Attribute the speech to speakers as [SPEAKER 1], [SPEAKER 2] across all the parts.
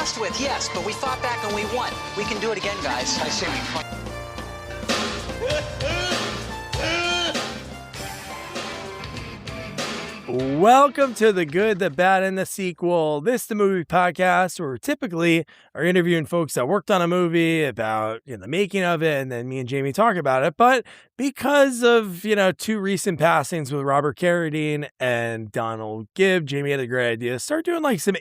[SPEAKER 1] messed with, yes, but we fought back and we won. We can do it again, guys. I say we fought.
[SPEAKER 2] Welcome to The Good, the Bad, and the Sequel. This is the movie podcast where we typically are interviewing folks that worked on a movie about the making of it, and then me and Jamie talk about it. But because of, two recent passings with Robert Carradine and Donald Gibb, Jamie had a great idea. Start doing like some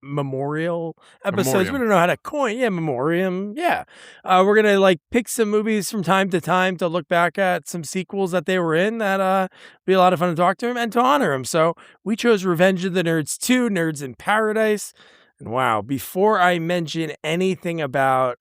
[SPEAKER 2] memorial episodes. We don't know how to coin. Yeah, memoriam. Yeah. We're going to pick some movies from time to time to look back at some sequels that they were in that be a lot of fun to talk to them and to honor them. So we chose Revenge of the Nerds 2, Nerds in Paradise. And wow, before I mention anything about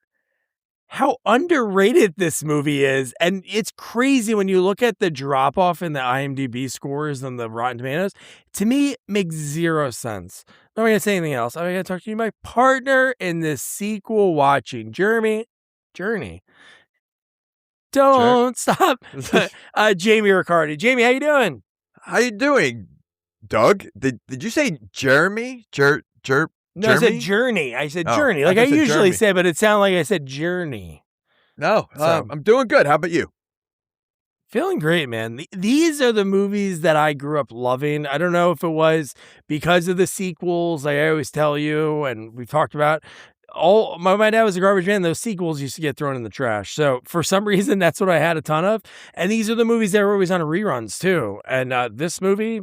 [SPEAKER 2] how underrated this movie is, and it's crazy when you look at the drop off in the IMDb scores and the Rotten Tomatoes, to me, it makes zero sense. I'm not going to say anything else. I'm going to talk to you, my partner in this sequel watching, Journey. Don't stop. Jamie Riccardi. Jamie, how you doing?
[SPEAKER 3] How you doing, Doug? Did you say Jeremy?
[SPEAKER 2] No,
[SPEAKER 3] Jeremy?
[SPEAKER 2] I said Journey. I said Journey. Like I usually say, but it sounded like I said Journey.
[SPEAKER 3] No, I'm doing good. How about you?
[SPEAKER 2] Feeling great, man. These are the movies that I grew up loving. I don't know if it was because of the sequels, like I always tell you, and we've talked about. My dad was a garbage man. Those sequels used to get thrown in the trash. So for some reason, that's what I had a ton of. And these are the movies that were always on reruns too. And this movie,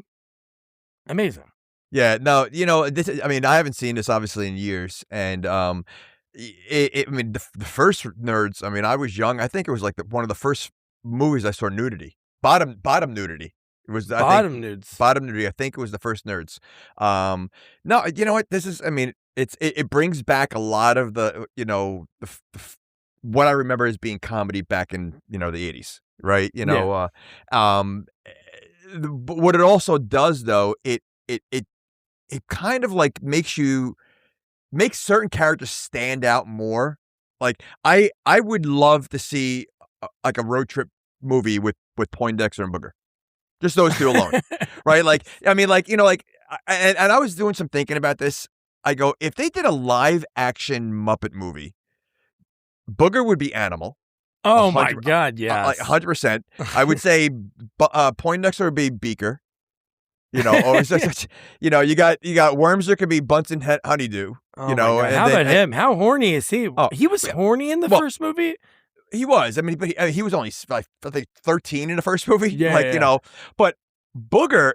[SPEAKER 2] amazing.
[SPEAKER 3] Yeah, no, I haven't seen this obviously in years. And the first Nerds, I was young. I think it was like one of the first movies I saw nudity. Bottom nudity. It was
[SPEAKER 2] Bottom nudes.
[SPEAKER 3] Bottom nudity. I think it was the first Nerds. No, you know what? This is, it brings back a lot of the what I remember as being comedy back in, the 80s, right? But what it also does though, it kind of like makes certain characters stand out more. Like I would love to see like a road trip movie with Poindexter and Booger. Just those two alone. Right? And I was doing some thinking about this. I go, if they did a live action Muppet movie, Booger would be Animal.
[SPEAKER 2] Oh my God, yes.
[SPEAKER 3] 100%. I would say Poindexter would be Beaker. You got Wormser could be Bunsen Honeydew.
[SPEAKER 2] Oh how about him? How horny is he? He was horny in the first movie?
[SPEAKER 3] He was. But he was only I think 13 in the first movie. Yeah. But Booger,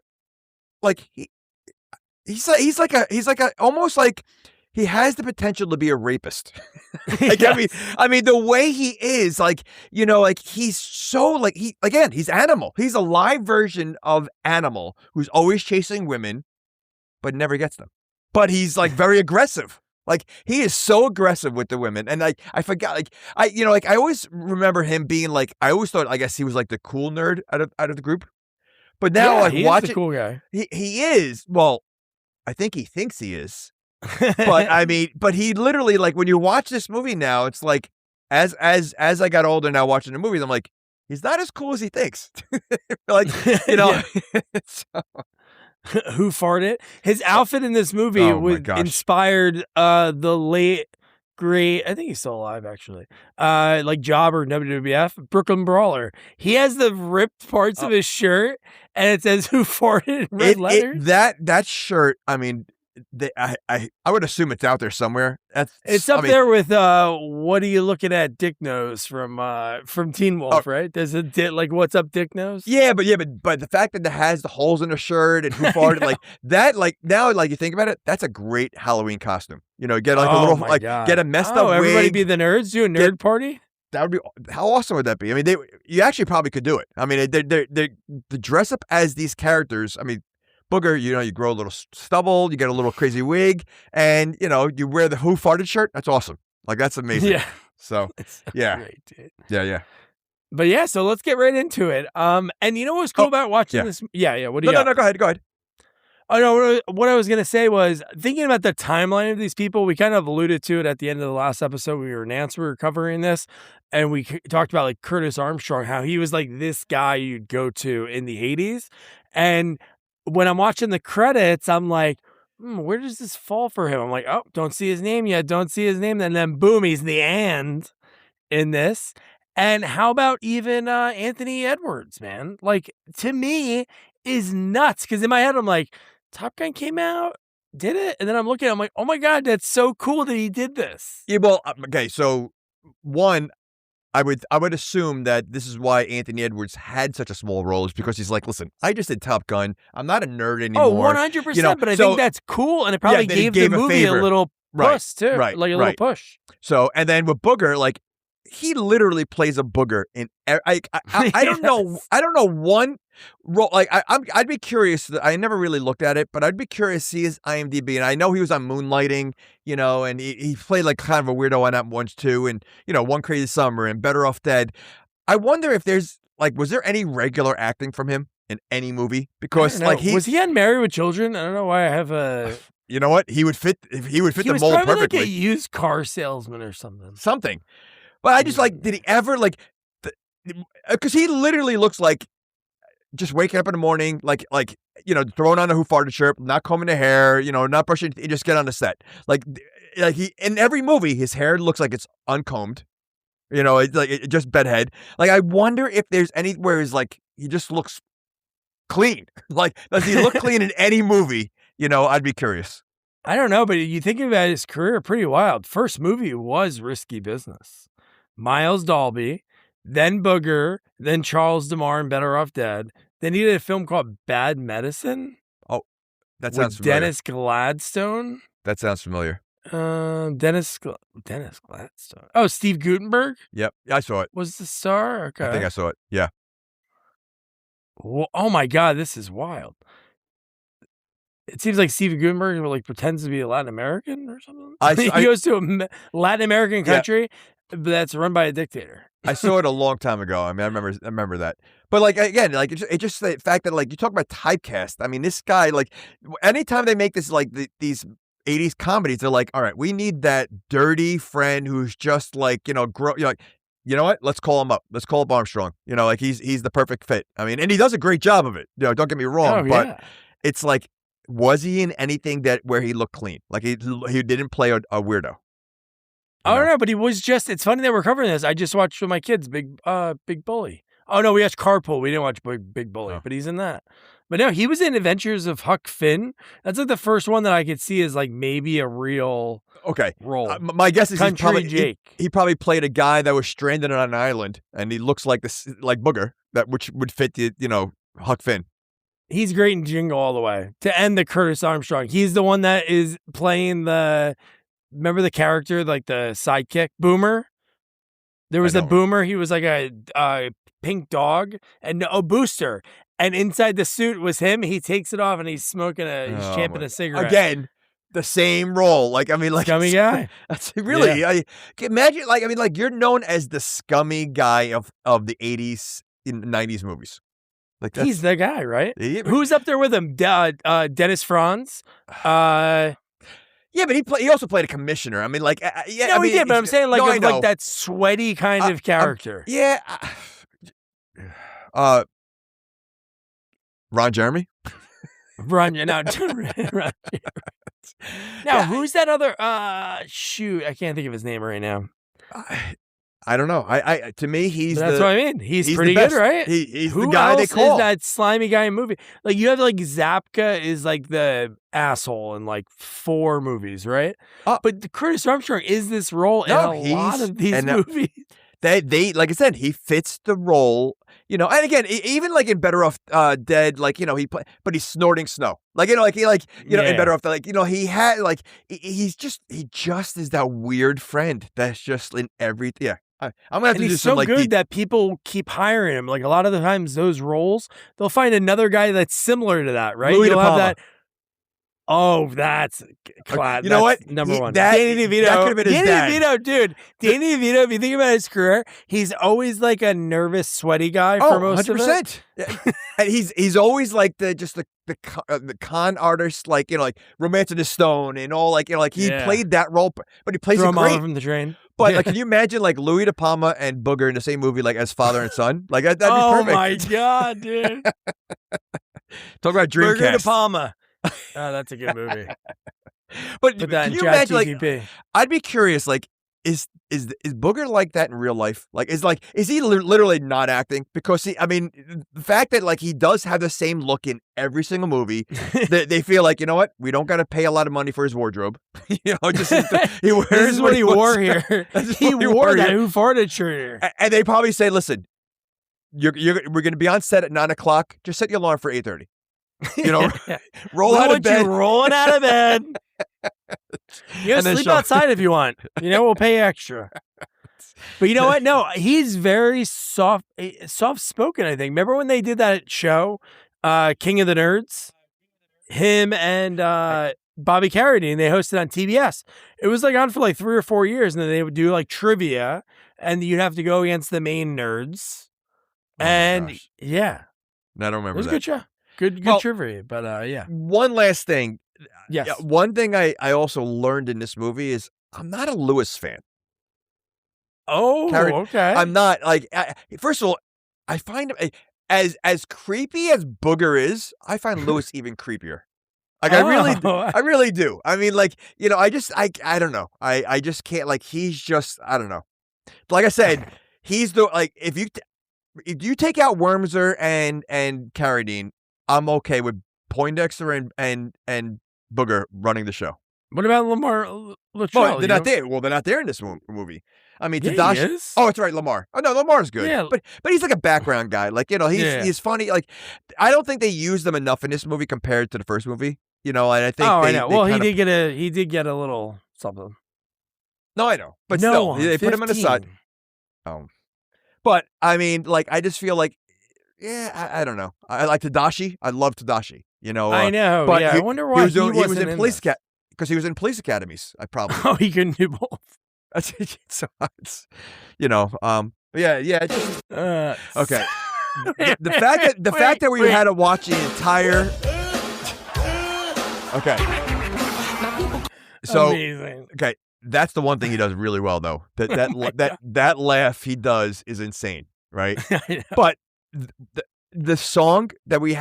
[SPEAKER 3] he's like a almost like he has the potential to be a rapist.
[SPEAKER 2] Yes.
[SPEAKER 3] The way he is, he's so he's Animal. He's a live version of Animal who's always chasing women, but never gets them. But he's very aggressive. He is so aggressive with the women. And I forgot, I always remember him being I always thought, I guess he was the cool nerd out of the group. But now
[SPEAKER 2] watch the cool guy.
[SPEAKER 3] He is. Well, I think he thinks he is. But he literally, when you watch this movie now, it's as I got older now watching the movies, I'm like, he's not as cool as he thinks. So.
[SPEAKER 2] Who farted? His outfit in this movie inspired the late great, I think he's still alive actually, Jobber WWF, Brooklyn Brawler. He has the ripped parts of his shirt and it says "Who farted" in red letters.
[SPEAKER 3] That shirt, I would assume it's out there somewhere.
[SPEAKER 2] It's up there with what are you looking at, Dick Nose from Teen Wolf, right? Does it what's up, Dick Nose?
[SPEAKER 3] Yeah, but the fact that it has the holes in the shirt and who farted that, now you think about it, that's a great Halloween costume. Get a little get a messed up wig.
[SPEAKER 2] Everybody be the nerds, do a nerd party.
[SPEAKER 3] That would be, how awesome would that be? You actually probably could do it. They dress up as these characters. Booger, you grow a little stubble, you get a little crazy wig, and, you wear the Who Farted shirt. That's awesome. That's amazing.
[SPEAKER 2] Yeah.
[SPEAKER 3] So, yeah.
[SPEAKER 2] Great, dude.
[SPEAKER 3] Yeah.
[SPEAKER 2] But yeah, so let's get right into it. And you know what's cool about watching this? Yeah. What do you got?
[SPEAKER 3] No, go ahead.
[SPEAKER 2] Oh, no, what I was going to say was, thinking about the timeline of these people, we kind of alluded to it at the end of the last episode. We were covering this, and we talked about Curtis Armstrong, how he was this guy you'd go to in the 80s. And when I'm watching the credits, I'm like, where does this fall for him? I'm like, oh, don't see his name yet. Don't see his name. And then boom, he's the and in this. And how about even Anthony Edwards, man? Like, to me, is nuts. Because in my head, I'm like, Top Gun came out, did it? And then I'm looking, I'm like, oh my God, that's so cool that he did this.
[SPEAKER 3] Yeah, well, okay, so one, I would assume that this is why Anthony Edwards had such a small role, is because he's like, listen, I just did Top Gun. I'm not a nerd anymore.
[SPEAKER 2] Oh, 100%. But I think that's cool. And it probably gave the movie a little push, too. Like a little push.
[SPEAKER 3] So, and then with Booger, like, he literally plays a booger in. I don't know. I don't know one role. Like I'd be curious. I never really looked at it, but I'd be curious to see his IMDb. And I know he was on Moonlighting, and he played like kind of a weirdo on that once too. And One Crazy Summer and Better Off Dead. I wonder if there's was there any regular acting from him in any movie? Because
[SPEAKER 2] was he on Married with Children? I don't know why I have a.
[SPEAKER 3] You know what? He would fit. He would fit the mold perfectly.
[SPEAKER 2] Like a used car salesman or something.
[SPEAKER 3] Something. But I just did he ever because he literally looks like just waking up in the morning, throwing on a Who Farted shirt, not combing the hair, not brushing, just get on the set. Like he, in every movie, his hair looks like it's uncombed, it's just bedhead. Like, I wonder if there's anywhere he just looks clean. Like, does he look clean in any movie? I'd be curious.
[SPEAKER 2] I don't know, but you think about his career, pretty wild. First movie was Risky Business. Miles Dalby, then Booger, then Charles DeMar in Better Off Dead. Then he did a film called Bad Medicine.
[SPEAKER 3] Oh, that sounds familiar.
[SPEAKER 2] Dennis Gladstone.
[SPEAKER 3] That sounds familiar.
[SPEAKER 2] Dennis Gladstone. Oh, Steve Guttenberg?
[SPEAKER 3] Yep, I saw it.
[SPEAKER 2] Was the star? Okay.
[SPEAKER 3] I think I saw it, yeah.
[SPEAKER 2] Oh my God, this is wild. It seems like Steve Guttenberg pretends to be a Latin American or something. He goes to a Latin American country that's run by a dictator.
[SPEAKER 3] I saw it a long time ago. I mean, I remember that. But again, it's just the fact that you talk about typecast. I mean, this guy, anytime they make this these 80s comedies, they're like, all right, we need that dirty friend who's just you know what? Let's call him up. Let's call up Armstrong. He's the perfect fit. I mean, and he does a great job of it. Don't get me wrong, but it's was he in anything where he looked clean? Like he didn't play a weirdo.
[SPEAKER 2] I don't know, but he was just. It's funny that we're covering this. I just watched with my kids, Big Bully. Oh no, we watched Carpool. We didn't watch Big Bully, but he's in that. But no, he was in Adventures of Huck Finn. That's the first one that I could see as maybe a real role.
[SPEAKER 3] My guess is
[SPEAKER 2] Country Jake.
[SPEAKER 3] He probably played a guy that was stranded on an island, and he looks like Booger, which would fit the Huck Finn.
[SPEAKER 2] He's great in Jingle All the Way. To end the Curtis Armstrong, he's the one that is playing the. Remember the character, the sidekick, Boomer? There was a Boomer. He was like a pink dog, and Booster. And inside the suit was him. He takes it off and he's smoking he's champing a cigarette.
[SPEAKER 3] Again, the same role.
[SPEAKER 2] Scummy guy.
[SPEAKER 3] That's really. Yeah. Imagine, you're known as the scummy guy of the 80s and 90s movies.
[SPEAKER 2] He's the guy, right? Who's up there with him? Dennis Franz.
[SPEAKER 3] Yeah, but he also played a commissioner. I mean,
[SPEAKER 2] he did, but I'm saying that sweaty kind of character.
[SPEAKER 3] Ron Jeremy?
[SPEAKER 2] Ron Jeremy. Now, who's that other? Shoot, I can't think of his name right now.
[SPEAKER 3] I don't know. I to me,
[SPEAKER 2] that's what I mean. He's pretty good, right?
[SPEAKER 3] He's the guy they call.
[SPEAKER 2] Who else is that slimy guy in movie? You have Zapka is the asshole in 4 movies, right? But Curtis Armstrong is this role in a lot of these movies.
[SPEAKER 3] They like I said, he fits the role. And again, even in Better Off Dead, he play, but he's snorting snow. In Better Off Dead, he had he just is that weird friend that's just in everything. Yeah. I'm gonna have to do some
[SPEAKER 2] good that people keep hiring him. A lot of the times, those roles they'll find another guy that's similar to that, right?
[SPEAKER 3] Louis De Palma.
[SPEAKER 2] Have that. Oh, that's class.
[SPEAKER 3] You know what?
[SPEAKER 2] Number one.
[SPEAKER 3] Danny DeVito. That could have been his dad.
[SPEAKER 2] Danny DeVito, dude. Danny DeVito, if you think about his career, he's always a nervous, sweaty guy for most
[SPEAKER 3] 100%.
[SPEAKER 2] of it.
[SPEAKER 3] And he's always the con artist, Romance of the Stone and all, he played that role, but he plays it great.
[SPEAKER 2] From the train.
[SPEAKER 3] But can you imagine Louis De Palma and Booger in the same movie, as father and son? That'd be perfect.
[SPEAKER 2] Oh my God, dude.
[SPEAKER 3] Talk about Dreamcast.
[SPEAKER 2] Booger De Palma. Oh, that's a good movie.
[SPEAKER 3] But
[SPEAKER 2] Put that
[SPEAKER 3] can
[SPEAKER 2] in
[SPEAKER 3] you imagine? Like,
[SPEAKER 2] ChatGPT.
[SPEAKER 3] I'd be curious. Like, is Booger like that in real life? Like, is he literally not acting? Because I mean, the fact that like he does have the same look in every single movie, they feel like, you know what, we don't got to pay a lot of money for his wardrobe. Just he wears
[SPEAKER 2] This is what he wore here. He wore that
[SPEAKER 3] here.
[SPEAKER 2] Who Farted shirt here.
[SPEAKER 3] And they probably say, listen, we're going to be on set at 9:00. Just set your alarm for 8:30. You know, roll out of bed.
[SPEAKER 2] You rolling out of bed. You know, sleep outside if you want. You know, we'll pay extra. But you know what? No, he's very soft-spoken, I think. Remember when they did that show, King of the Nerds? Him and Bobby Carradine, they hosted on TBS. It was like on for like 3 or 4 years, and then they would do like trivia, and you'd have to go against the main nerds. And yeah.
[SPEAKER 3] I don't remember that.
[SPEAKER 2] It was a good show. Good trivia, but yeah.
[SPEAKER 3] One last thing.
[SPEAKER 2] Yes.
[SPEAKER 3] Yeah, one thing I also learned in this movie is I'm not a Lewis fan.
[SPEAKER 2] Oh, okay.
[SPEAKER 3] I'm not like. First of all, I find him as creepy as Booger is. I find Lewis even creepier. Like I really do. I mean, like, you know, I don't know. I just can't. Like, he's just, I don't know. Like I said, he's the like if you take out Wormser and Carradine, I'm okay with Poindexter and Booger running the show.
[SPEAKER 2] What about Lamar Latrell?
[SPEAKER 3] Well, they're not there. Well, they're not there in this movie. I mean,
[SPEAKER 2] yeah,
[SPEAKER 3] Tadashi.
[SPEAKER 2] He is.
[SPEAKER 3] Oh, it's right, Lamar. Oh no, Lamar's good.
[SPEAKER 2] Yeah.
[SPEAKER 3] But he's like a background guy. Like, you know, he's funny. Like, I don't think they used them enough in this movie compared to the first movie. You know, and I think.
[SPEAKER 2] I know. Well, he did get a little something.
[SPEAKER 3] No, I know, but
[SPEAKER 2] no,
[SPEAKER 3] still, they put him on the side. But I mean, like, I just feel like, yeah, I don't know. I like Tadashi. I love Tadashi. You know,
[SPEAKER 2] I know. But yeah, I wonder why he was in police
[SPEAKER 3] because he was in police academies. I probably.
[SPEAKER 2] Oh, he couldn't do both.
[SPEAKER 3] So it's, you know, yeah. Just, okay. The fact that we had to watch the entire. Okay. So
[SPEAKER 2] amazing.
[SPEAKER 3] Okay, that's the one thing he does really well, though. That laugh he does is insane, right? But the song that we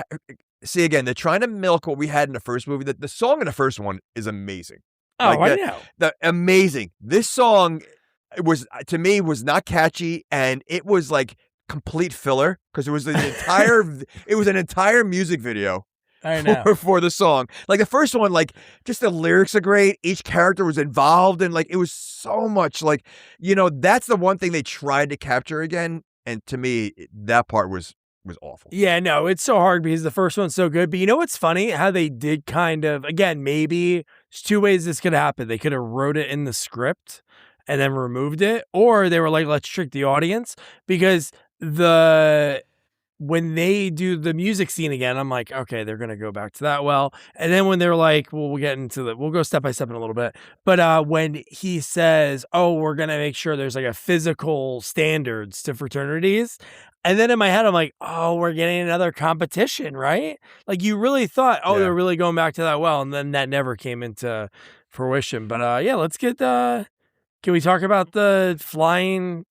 [SPEAKER 3] see again, they're trying to milk what we had in the first movie. The song in the first one is amazing.
[SPEAKER 2] Oh, I know.
[SPEAKER 3] Amazing. This song was not catchy, and it was like complete filler because it was an entire music video.
[SPEAKER 2] I know.
[SPEAKER 3] For the song. Like the first one, like just the lyrics are great. Each character was involved, and like it was so much like, you know, that's the one thing they tried to capture again. And to me, that part was awful.
[SPEAKER 2] Yeah, no, it's so hard because the first one's so good. But you know what's funny? How they did kind of, again, maybe there's 2 ways this could happen. They could have wrote it in the script and then removed it, or they were like, let's trick the audience, because when they do the music scene again, I'm like, okay, they're going to go back to that. Well, and then when they're like, well, we'll go step by step in a little bit. But when he says, oh, we're going to make sure there's like a physical standards to fraternities. And then in my head, I'm like, oh, we're getting another competition, right? Like you really thought, they're really going back to that well. And then that never came into fruition. But yeah, let's get, can we talk about the flying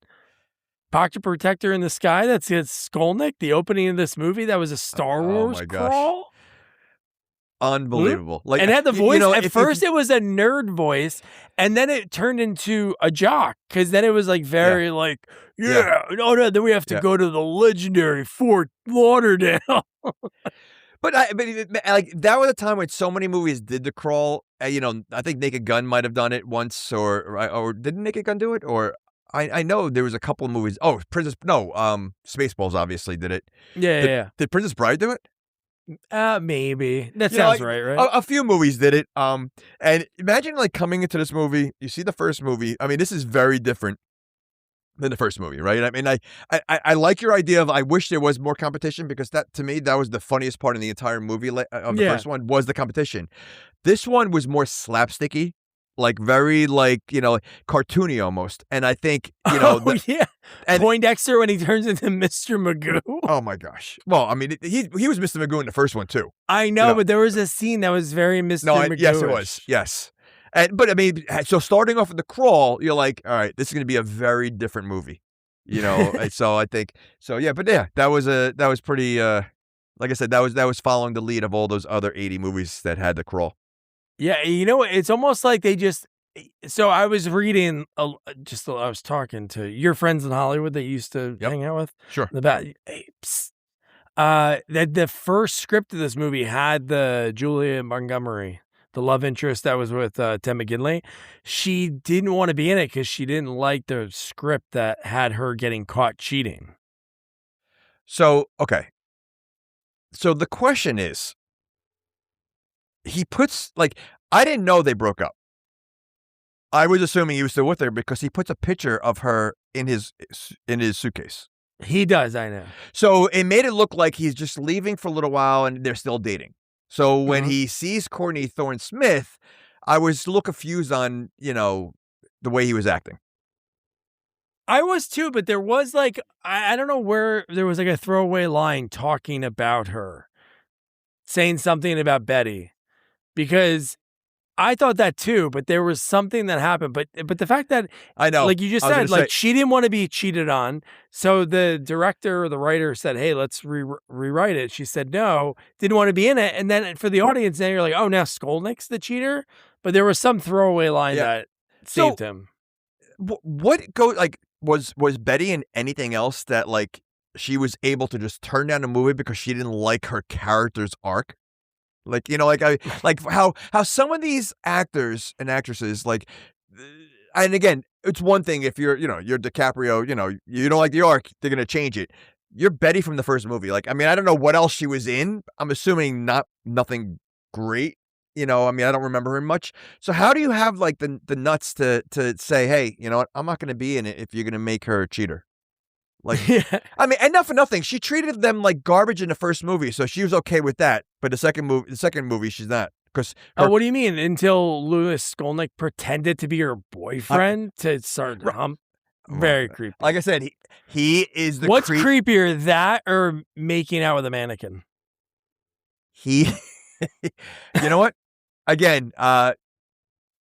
[SPEAKER 2] pocket protector in the sky? That's Skolnick, the opening of this movie. That was a Star Wars crawl.
[SPEAKER 3] Unbelievable.
[SPEAKER 2] Like, and had the voice. You know, at first it was a nerd voice, and then it turned into a jock, because then it was like very like, no, then we have to go to the legendary Fort Lauderdale.
[SPEAKER 3] But like that was a time when so many movies did the crawl. You know, I think Naked Gun might have done it once, or didn't Naked Gun do it? Or I know there was a couple of movies. Oh, Spaceballs obviously did it.
[SPEAKER 2] Yeah.
[SPEAKER 3] Did Princess Bride do it?
[SPEAKER 2] Maybe. That sounds right?
[SPEAKER 3] A few movies did it. And imagine like coming into this movie, you see the first movie. I mean, this is very different than the first movie, right? I mean, I like your idea of I wish there was more competition, because that, to me, that was the funniest part in the entire movie of the first one was the competition. This one was more slapsticky. Like very like, you know, cartoony almost. And I think, you know,
[SPEAKER 2] and Poindexter when he turns into Mr. Magoo.
[SPEAKER 3] Oh my gosh. Well, I mean, he was Mr. Magoo in the first one too.
[SPEAKER 2] I know, but there was a scene that was very Mr. Magoo.
[SPEAKER 3] Yes, it was. Yes. But I mean, so starting off with the crawl, you're like, all right, this is going to be a very different movie, you know? So I think, so yeah, but yeah, that was pretty Like I said, that was following the lead of all those other 80 movies that had the crawl.
[SPEAKER 2] Yeah, it's almost like they just. So I was reading, I was talking to your friends in Hollywood that you used to hang out with.
[SPEAKER 3] Sure.
[SPEAKER 2] About that the first script of this movie had the Julia Montgomery, the love interest that was with Tim McGinley. She didn't want to be in it because she didn't like the script that had her getting caught cheating.
[SPEAKER 3] So, okay. So the question is, he puts, like, I didn't know they broke up. I was assuming he was still with her because he puts a picture of her in his suitcase.
[SPEAKER 2] He does, I know.
[SPEAKER 3] So it made it look like he's just leaving for a little while and they're still dating. So when he sees Courtney Thorne-Smith, I was a little confused on, the way he was acting.
[SPEAKER 2] I was too, but there was like, I don't know where there was like a throwaway line talking about her, saying something about Betty, because I thought that too, but there was something that happened. But the fact that,
[SPEAKER 3] I know,
[SPEAKER 2] like you just said, like she didn't want to be cheated on. So the director or the writer said, hey, let's rewrite it. She said, no, didn't want to be in it. And then for the audience, now you're like, oh, now Skolnick's the cheater. But there was some throwaway line that saved him.
[SPEAKER 3] Was Betty in anything else that like she was able to just turn down a movie because she didn't like her character's arc? Like, how some of these actors and actresses, like, and again, it's one thing if you're DiCaprio, you don't like the arc, they're going to change it. You're Betty from the first movie. Like, I mean, I don't know what else she was in. I'm assuming nothing great. I don't remember her much. So how do you have like the nuts to say, hey, you know what? I'm not going to be in it if you're going to make her a cheater. Like, I mean, and not for nothing. She treated them like garbage in the first movie, so she was okay with that. But the second movie, she's not. Because
[SPEAKER 2] what do you mean? Until Louis Skolnick pretended to be her boyfriend to start hump? Very creepy.
[SPEAKER 3] Like I said, he is the.
[SPEAKER 2] What's creepier, that or making out with a mannequin?
[SPEAKER 3] You know what? Again, I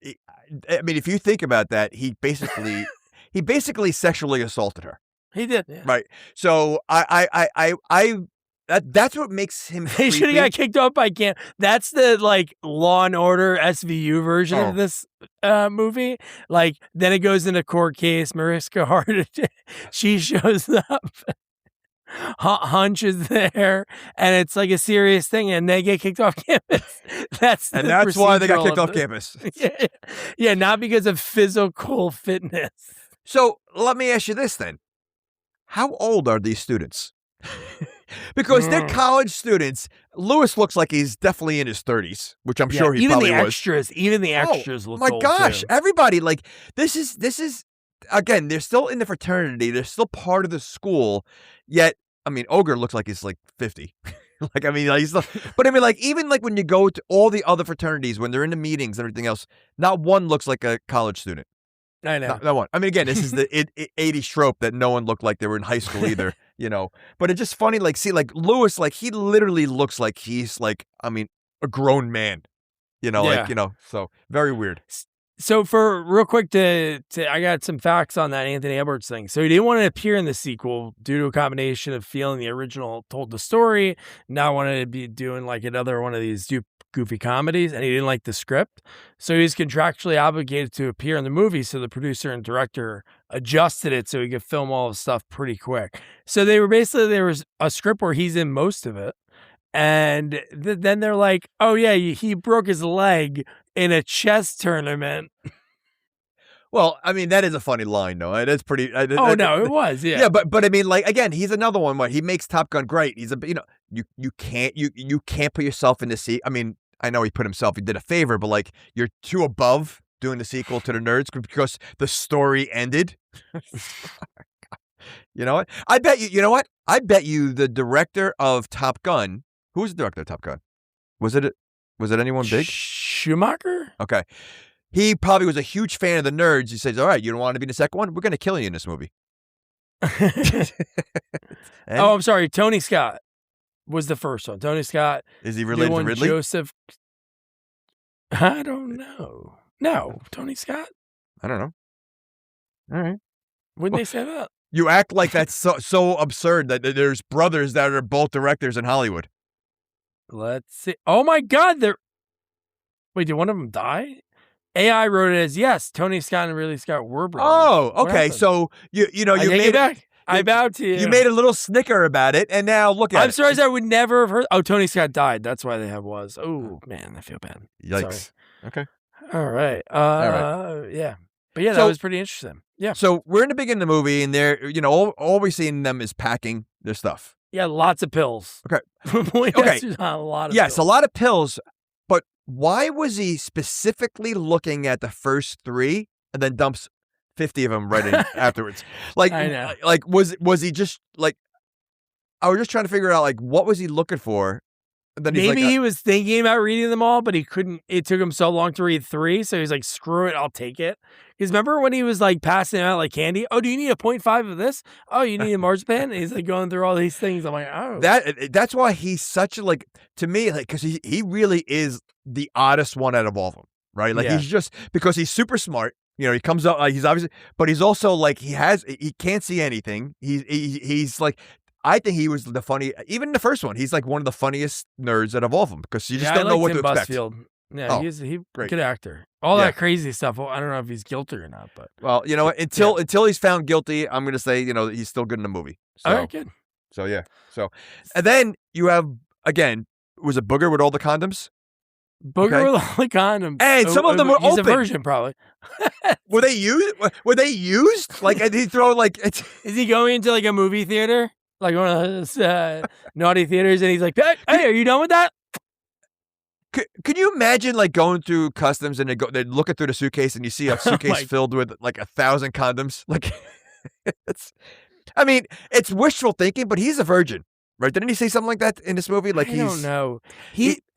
[SPEAKER 3] mean, if you think about that, he basically sexually assaulted her.
[SPEAKER 2] He did, yeah.
[SPEAKER 3] Right. So that's what makes him creepy.
[SPEAKER 2] He should have got kicked off by camp. That's the like Law and Order SVU version of this movie. Like then it goes into court case. Mariska Hargitay, she shows up. Hunch is there, and it's like a serious thing, and they get kicked off campus. That's
[SPEAKER 3] why they got kicked off campus.
[SPEAKER 2] Yeah, not because of physical fitness.
[SPEAKER 3] So let me ask you this then: how old are these students? Because they're college students. Lewis looks like he's definitely in his 30s, which I'm sure he probably was.
[SPEAKER 2] Even the extras look
[SPEAKER 3] old. My gosh,
[SPEAKER 2] too.
[SPEAKER 3] everybody, like, this is again, they're still in the fraternity. They're still part of the school. Yet, I mean, Ogre looks like he's like 50. Like, I mean, like, but I mean, like, even like when you go to all the other fraternities, when they're in the meetings and everything else, not one looks like a college student.
[SPEAKER 2] I know.
[SPEAKER 3] Not one. I mean, again, this is the 80s trope that no one looked like they were in high school either, But it's just funny, like, see, like, Lewis, like, he literally looks like he's, like, I mean, a grown man, so very weird.
[SPEAKER 2] So for real quick I got some facts on that Anthony Edwards thing. So he didn't want to appear in the sequel due to a combination of feeling the original told the story, not wanting to be doing like another one of these goofy comedies, and he didn't like the script. So he was contractually obligated to appear in the movie, so the producer and director adjusted it so he could film all the stuff pretty quick. So there was a script where he's in most of it. And then they're like, oh, yeah, he broke his leg in a chess tournament.
[SPEAKER 3] Well, I mean, that is a funny line, though. That's pretty.
[SPEAKER 2] It was, yeah.
[SPEAKER 3] Yeah, but I mean, like, again, he's another one where he makes Top Gun great. He's you can't put yourself in the seat. I mean, I know he did a favor, but like, you're too above doing the sequel to the Nerds because the story ended. You know what? I bet you the director of Top Gun. Who was the director of Top Gun? Was it anyone big?
[SPEAKER 2] Schumacher?
[SPEAKER 3] Okay. He probably was a huge fan of the Nerds. He says, all right, you don't want to be in the second one? We're going to kill you in this movie.
[SPEAKER 2] Oh, I'm sorry. Tony Scott was the first one. Tony Scott.
[SPEAKER 3] Is he related to Ridley?
[SPEAKER 2] Joseph. I don't know. No. Tony Scott?
[SPEAKER 3] I don't know. All right.
[SPEAKER 2] Wouldn't they say that?
[SPEAKER 3] You act like that's so absurd that there's brothers that are both directors in Hollywood.
[SPEAKER 2] Let's see. Oh my God, wait, did one of them die? AI wrote it as yes. Tony Scott and Ridley Scott were brothers.
[SPEAKER 3] Oh,
[SPEAKER 2] What
[SPEAKER 3] okay.
[SPEAKER 2] happened?
[SPEAKER 3] So you
[SPEAKER 2] I take
[SPEAKER 3] made
[SPEAKER 2] it back. I bow to you.
[SPEAKER 3] You made a little snicker about it, and now look at it.
[SPEAKER 2] I'm surprised I would never have heard. Oh, Tony Scott died. That's why they have was. Oh man, I feel bad.
[SPEAKER 3] Yikes.
[SPEAKER 2] Sorry.
[SPEAKER 3] Okay.
[SPEAKER 2] All right. Yeah. But yeah, that
[SPEAKER 3] So-
[SPEAKER 2] was pretty interesting. Yeah.
[SPEAKER 3] So we're in the beginning of the movie, and they're all we see in them is packing their stuff.
[SPEAKER 2] Yeah, lots of pills.
[SPEAKER 3] Okay.
[SPEAKER 2] Okay. A lot of
[SPEAKER 3] Yes,
[SPEAKER 2] pills.
[SPEAKER 3] a lot of pills. But why was he specifically looking at the first 3 and then dumps 50 of them right in afterwards? Like,
[SPEAKER 2] I know.
[SPEAKER 3] like was he just like? I was just trying to figure out like what was he looking for. And then he's
[SPEAKER 2] Maybe
[SPEAKER 3] like,
[SPEAKER 2] he was thinking about reading them all, but he couldn't. It took him so long to read 3, so he's like, "Screw it, I'll take it." Because remember when he was like passing out like candy? Oh, do you need a 0.5 of this? Oh, you need a marzipan? And he's like going through all these things. I'm like, oh,
[SPEAKER 3] that's why he's such a like to me like because he really is the oddest one out of all of them, right? Like
[SPEAKER 2] Yeah.
[SPEAKER 3] he's just because he's super smart. He comes up he's obviously, but he's also like he can't see anything. He's like. I think he was the funny, even the first one. He's like one of the funniest nerds out of all of them because you just don't know what to expect.
[SPEAKER 2] Busfield. Yeah,
[SPEAKER 3] Oh,
[SPEAKER 2] he's
[SPEAKER 3] great.
[SPEAKER 2] good actor. All
[SPEAKER 3] Yeah.
[SPEAKER 2] that crazy stuff. Well, I don't know if he's guilty or not, but
[SPEAKER 3] Well, you know what? Until he's found guilty, I'm gonna say he's still good in the movie. So,
[SPEAKER 2] all right, good.
[SPEAKER 3] So yeah. So and then you have again was it Booger with all the condoms?
[SPEAKER 2] Booger
[SPEAKER 3] Okay.
[SPEAKER 2] with all the condoms.
[SPEAKER 3] And some of them were
[SPEAKER 2] He's
[SPEAKER 3] open.
[SPEAKER 2] a virgin, probably.
[SPEAKER 3] Were they used? Were they used? Like did he throw like?
[SPEAKER 2] Is he going into like a movie theater, like one of those naughty theaters, and he's like, "Hey, are you done with that?"
[SPEAKER 3] Could you imagine like going through customs and they're looking through the suitcase and you see a suitcase
[SPEAKER 2] my-
[SPEAKER 3] filled with like 1,000 condoms? Like, it's wishful thinking, but he's a virgin, right? Didn't he say something like that in this movie? Like
[SPEAKER 2] I don't know.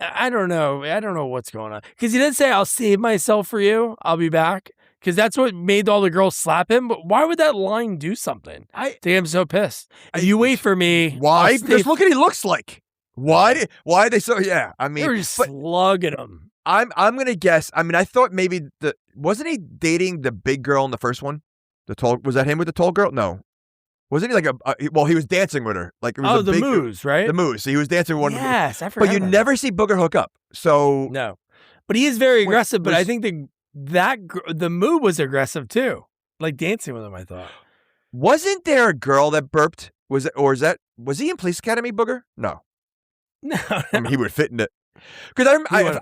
[SPEAKER 2] I don't know. I don't know what's going on because he didn't say, "I'll save myself for you. I'll be back." Because that's what made all the girls slap him. But why would that line do something? To get him so pissed. You wait for me.
[SPEAKER 3] Why?
[SPEAKER 2] I'll stay
[SPEAKER 3] Because look what he looks like. Why are they so? Yeah, I mean,
[SPEAKER 2] They were just
[SPEAKER 3] but
[SPEAKER 2] slugging him.
[SPEAKER 3] I'm gonna guess. I mean, I thought maybe wasn't he dating the big girl in the first one? The tall was that him with the tall girl? No, wasn't he like well, he was dancing with her. Like it was
[SPEAKER 2] The Moose, right?
[SPEAKER 3] The Moose. He was dancing with one.
[SPEAKER 2] Yes, I forgot.
[SPEAKER 3] But you
[SPEAKER 2] about
[SPEAKER 3] never see Booger hook up. So
[SPEAKER 2] No, but he is very
[SPEAKER 3] Wait,
[SPEAKER 2] aggressive. But I
[SPEAKER 3] was-
[SPEAKER 2] think the move was aggressive too, like dancing with him. I thought.
[SPEAKER 3] wasn't there a girl that burped? Was he in Police Academy? Booger? No,
[SPEAKER 2] No,
[SPEAKER 3] I mean, he would fit in it. Because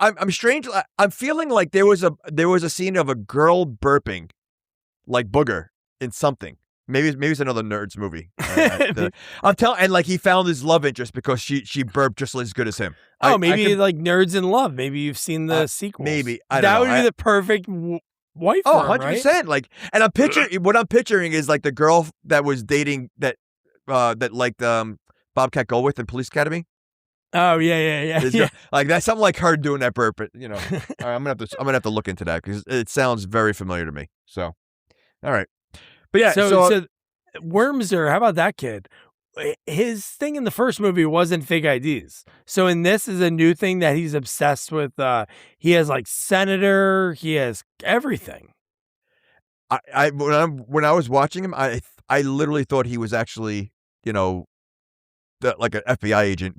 [SPEAKER 3] I'm strange. I'm feeling like there was a scene of a girl burping, like Booger in something. Maybe it's another Nerds movie. I'm telling, and like he found his love interest because she burped just as good as him.
[SPEAKER 2] oh, maybe like Nerds in Love. Maybe you've seen the sequel.
[SPEAKER 3] maybe. I don't
[SPEAKER 2] that
[SPEAKER 3] know.
[SPEAKER 2] would be the perfect wife.
[SPEAKER 3] Oh,
[SPEAKER 2] for him, right?
[SPEAKER 3] 100%. Like, and what I'm picturing is like the girl that was dating that liked Bobcat Goldthwait in Police Academy.
[SPEAKER 2] Oh yeah.
[SPEAKER 3] This girl- like that's something like her doing that burp. But, all right, I'm gonna have to look into that because it sounds very familiar to me. So, all right, but yeah.
[SPEAKER 2] So Wormser, how about that kid? His thing in the first movie wasn't fake IDs. So in this is a new thing that he's obsessed with. He has like Senator. He has everything.
[SPEAKER 3] when I was watching him, I literally thought he was actually like an FBI agent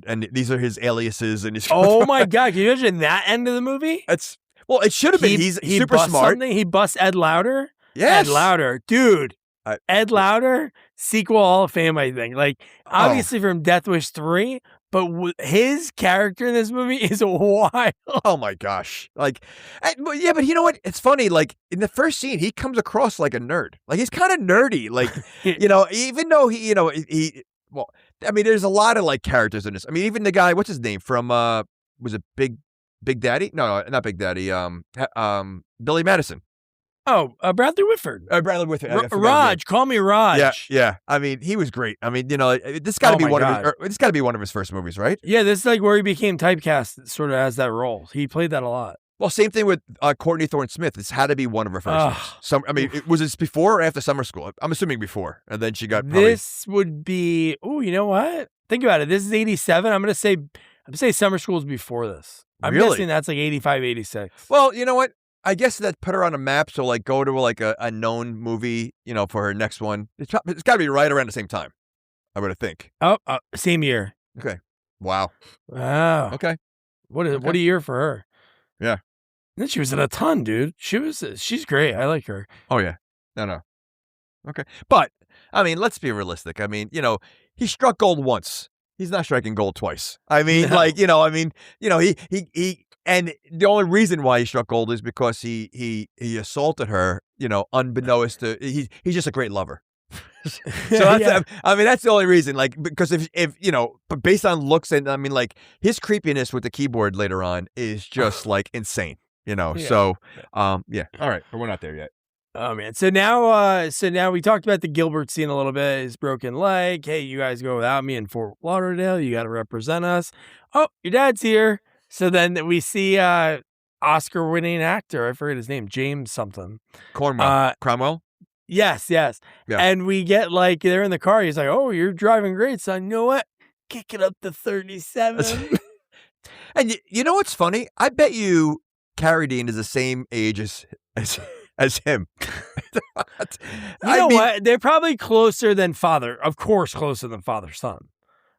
[SPEAKER 3] and these are his aliases and his.
[SPEAKER 2] Oh my God! Can you imagine that end of the movie?
[SPEAKER 3] It should have been. He's
[SPEAKER 2] he
[SPEAKER 3] super
[SPEAKER 2] busts
[SPEAKER 3] smart.
[SPEAKER 2] Something. He busts Ed Lauder.
[SPEAKER 3] Yes.
[SPEAKER 2] Ed Lauder, dude.
[SPEAKER 3] I-
[SPEAKER 2] Ed Lauder, sequel Hall of Fame, I think. Like, obviously from Death Wish 3, but his character in this movie is wild.
[SPEAKER 3] Oh my gosh! Like, yeah, but you know what? It's funny. Like in the first scene, he comes across like a nerd. Like he's kind of nerdy. Like even though he. Well, I mean, there's a lot of like characters in this. I mean, even the guy, what's his name from? Was it Big Daddy? No, not Big Daddy. Billy Madison.
[SPEAKER 2] Oh, Bradley Whitford.
[SPEAKER 3] Bradley Whitford. I forgot his name.
[SPEAKER 2] Raj, call me Raj.
[SPEAKER 3] Yeah. I mean, he was great. I mean, this got to be
[SPEAKER 2] my
[SPEAKER 3] one
[SPEAKER 2] God.
[SPEAKER 3] of his. This got to be one of his first movies, right?
[SPEAKER 2] Yeah, this is like where he became typecast, sort of as that role. He played that a lot.
[SPEAKER 3] Well, same thing with Courtney Thorne-Smith. This had to be one of her first movies. Was this before or after summer school? I'm assuming before, and then she got.
[SPEAKER 2] This would be. Oh, you know what? Think about it. This is 87. I'm gonna say summer school is before this. I'm
[SPEAKER 3] Really?
[SPEAKER 2] guessing that's like 85, 86.
[SPEAKER 3] Well, you know what? I guess that put her on a map. So like go to like a known movie, for her next one. It's got to be right around the same time. I would think.
[SPEAKER 2] Oh, same year.
[SPEAKER 3] Okay. Wow.
[SPEAKER 2] Wow.
[SPEAKER 3] Okay.
[SPEAKER 2] What
[SPEAKER 3] Okay.
[SPEAKER 2] a year for her.
[SPEAKER 3] Yeah.
[SPEAKER 2] And then she was in a ton, dude. She's great. I like her.
[SPEAKER 3] Oh yeah. No. Okay. But I mean, let's be realistic. I mean, he struck gold once. He's not striking gold twice. I mean,
[SPEAKER 2] No.
[SPEAKER 3] he and the only reason why he struck gold is because he assaulted her, unbeknownst to he's just a great lover. So that's
[SPEAKER 2] Yeah.
[SPEAKER 3] I mean that's the only reason, like, because if but based on looks, and I mean, like, his creepiness with the keyboard later on is just like insane,
[SPEAKER 2] Yeah.
[SPEAKER 3] So yeah. All right, but we're not there yet.
[SPEAKER 2] Oh man. So now we talked about the Gilbert scene a little bit, his broken leg. Hey, you guys go without me in Fort Lauderdale. You got to represent us. Oh, your dad's here. So then we see Oscar winning actor. I forget his name, James something.
[SPEAKER 3] Cromwell.
[SPEAKER 2] Yes.
[SPEAKER 3] Yeah.
[SPEAKER 2] And we get like they're in the car. He's like, "Oh, you're driving great, son. You know what? Kick it up to 37."
[SPEAKER 3] And you know what's funny? I bet you Carradine is the same age as him.
[SPEAKER 2] You know what? They're probably closer than father. Of course, closer than father son.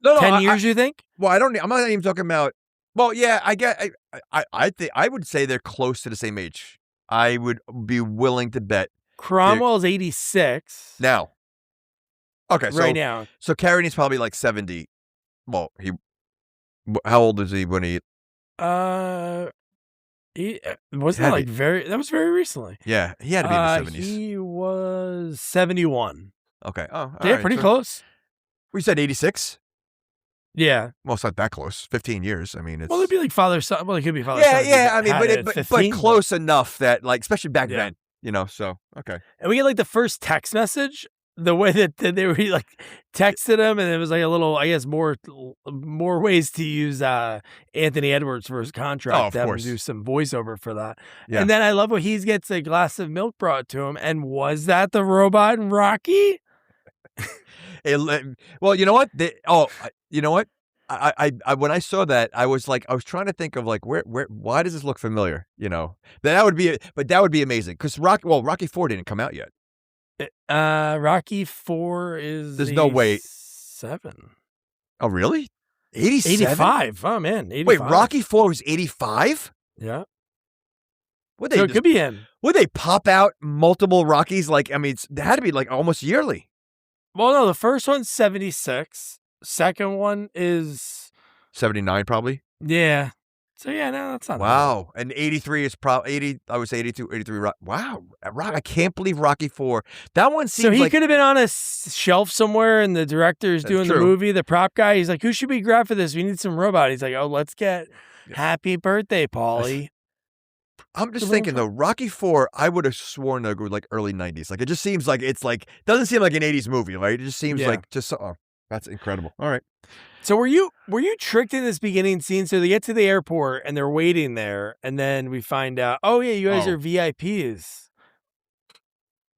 [SPEAKER 3] No,
[SPEAKER 2] 10 years, you think?
[SPEAKER 3] Well, I'm not even talking about. Well, yeah, I think I would say they're close to the same age. I would be willing to bet.
[SPEAKER 2] Cromwell's 86
[SPEAKER 3] now. Okay,
[SPEAKER 2] right now.
[SPEAKER 3] So Carradine's probably like 70. Well, how old is he when he?
[SPEAKER 2] Wasn't that like that was very recently.
[SPEAKER 3] Yeah, he had to be in the 70s.
[SPEAKER 2] He was 71.
[SPEAKER 3] Okay. Oh,
[SPEAKER 2] yeah, pretty close.
[SPEAKER 3] We said 86.
[SPEAKER 2] Yeah.
[SPEAKER 3] Well, it's not that close. 15 years. I mean, it's.
[SPEAKER 2] Well, it'd be like father son. Well, it could be father son.
[SPEAKER 3] Yeah. I mean, but close enough that, like, especially back then, So okay.
[SPEAKER 2] And we get like the first text message. The way that they were like texted him, and it was like a little, I guess, more ways to use Anthony Edwards for his contract.
[SPEAKER 3] Oh, of
[SPEAKER 2] to
[SPEAKER 3] course.
[SPEAKER 2] Do some voiceover for that.
[SPEAKER 3] Yeah.
[SPEAKER 2] And then I love when he gets a glass of milk brought to him. And was that the robot in Rocky?
[SPEAKER 3] Well, you know what? You know what? I when I saw that, I was trying to think of like why does this look familiar? That would be amazing because Rocky 4 didn't come out yet.
[SPEAKER 2] Rocky 4 is
[SPEAKER 3] there's no way
[SPEAKER 2] 7.
[SPEAKER 3] Oh really? 87?
[SPEAKER 2] 85. Oh man, 85.
[SPEAKER 3] Wait, Rocky 4 was 85?
[SPEAKER 2] Yeah.
[SPEAKER 3] So
[SPEAKER 2] it could be him.
[SPEAKER 3] Would they pop out multiple Rockies? Like, I mean, it had to be like almost yearly.
[SPEAKER 2] Well, no, the first one's 76. Second one is
[SPEAKER 3] 79, probably.
[SPEAKER 2] Yeah. So yeah, no, that's not.
[SPEAKER 3] Wow. And 83 is probably 80. I would say 82, 83. Wow. I can't believe Rocky 4. That one seems
[SPEAKER 2] so he could have been on a shelf somewhere, and the director's doing the movie. The prop guy, he's like, "Who should we grab for this? We need some robot." He's like, "Oh, let's get Happy Birthday, Paulie."
[SPEAKER 3] I'm just thinking though, Rocky 4, I would have sworn to go like early 90s. Like, it just seems like it's like doesn't seem like an 80s movie, right? It just seems like that's incredible. All right.
[SPEAKER 2] So were you tricked in this beginning scene? So they get to the airport and they're waiting there, and then we find out, oh yeah, you guys are VIPs.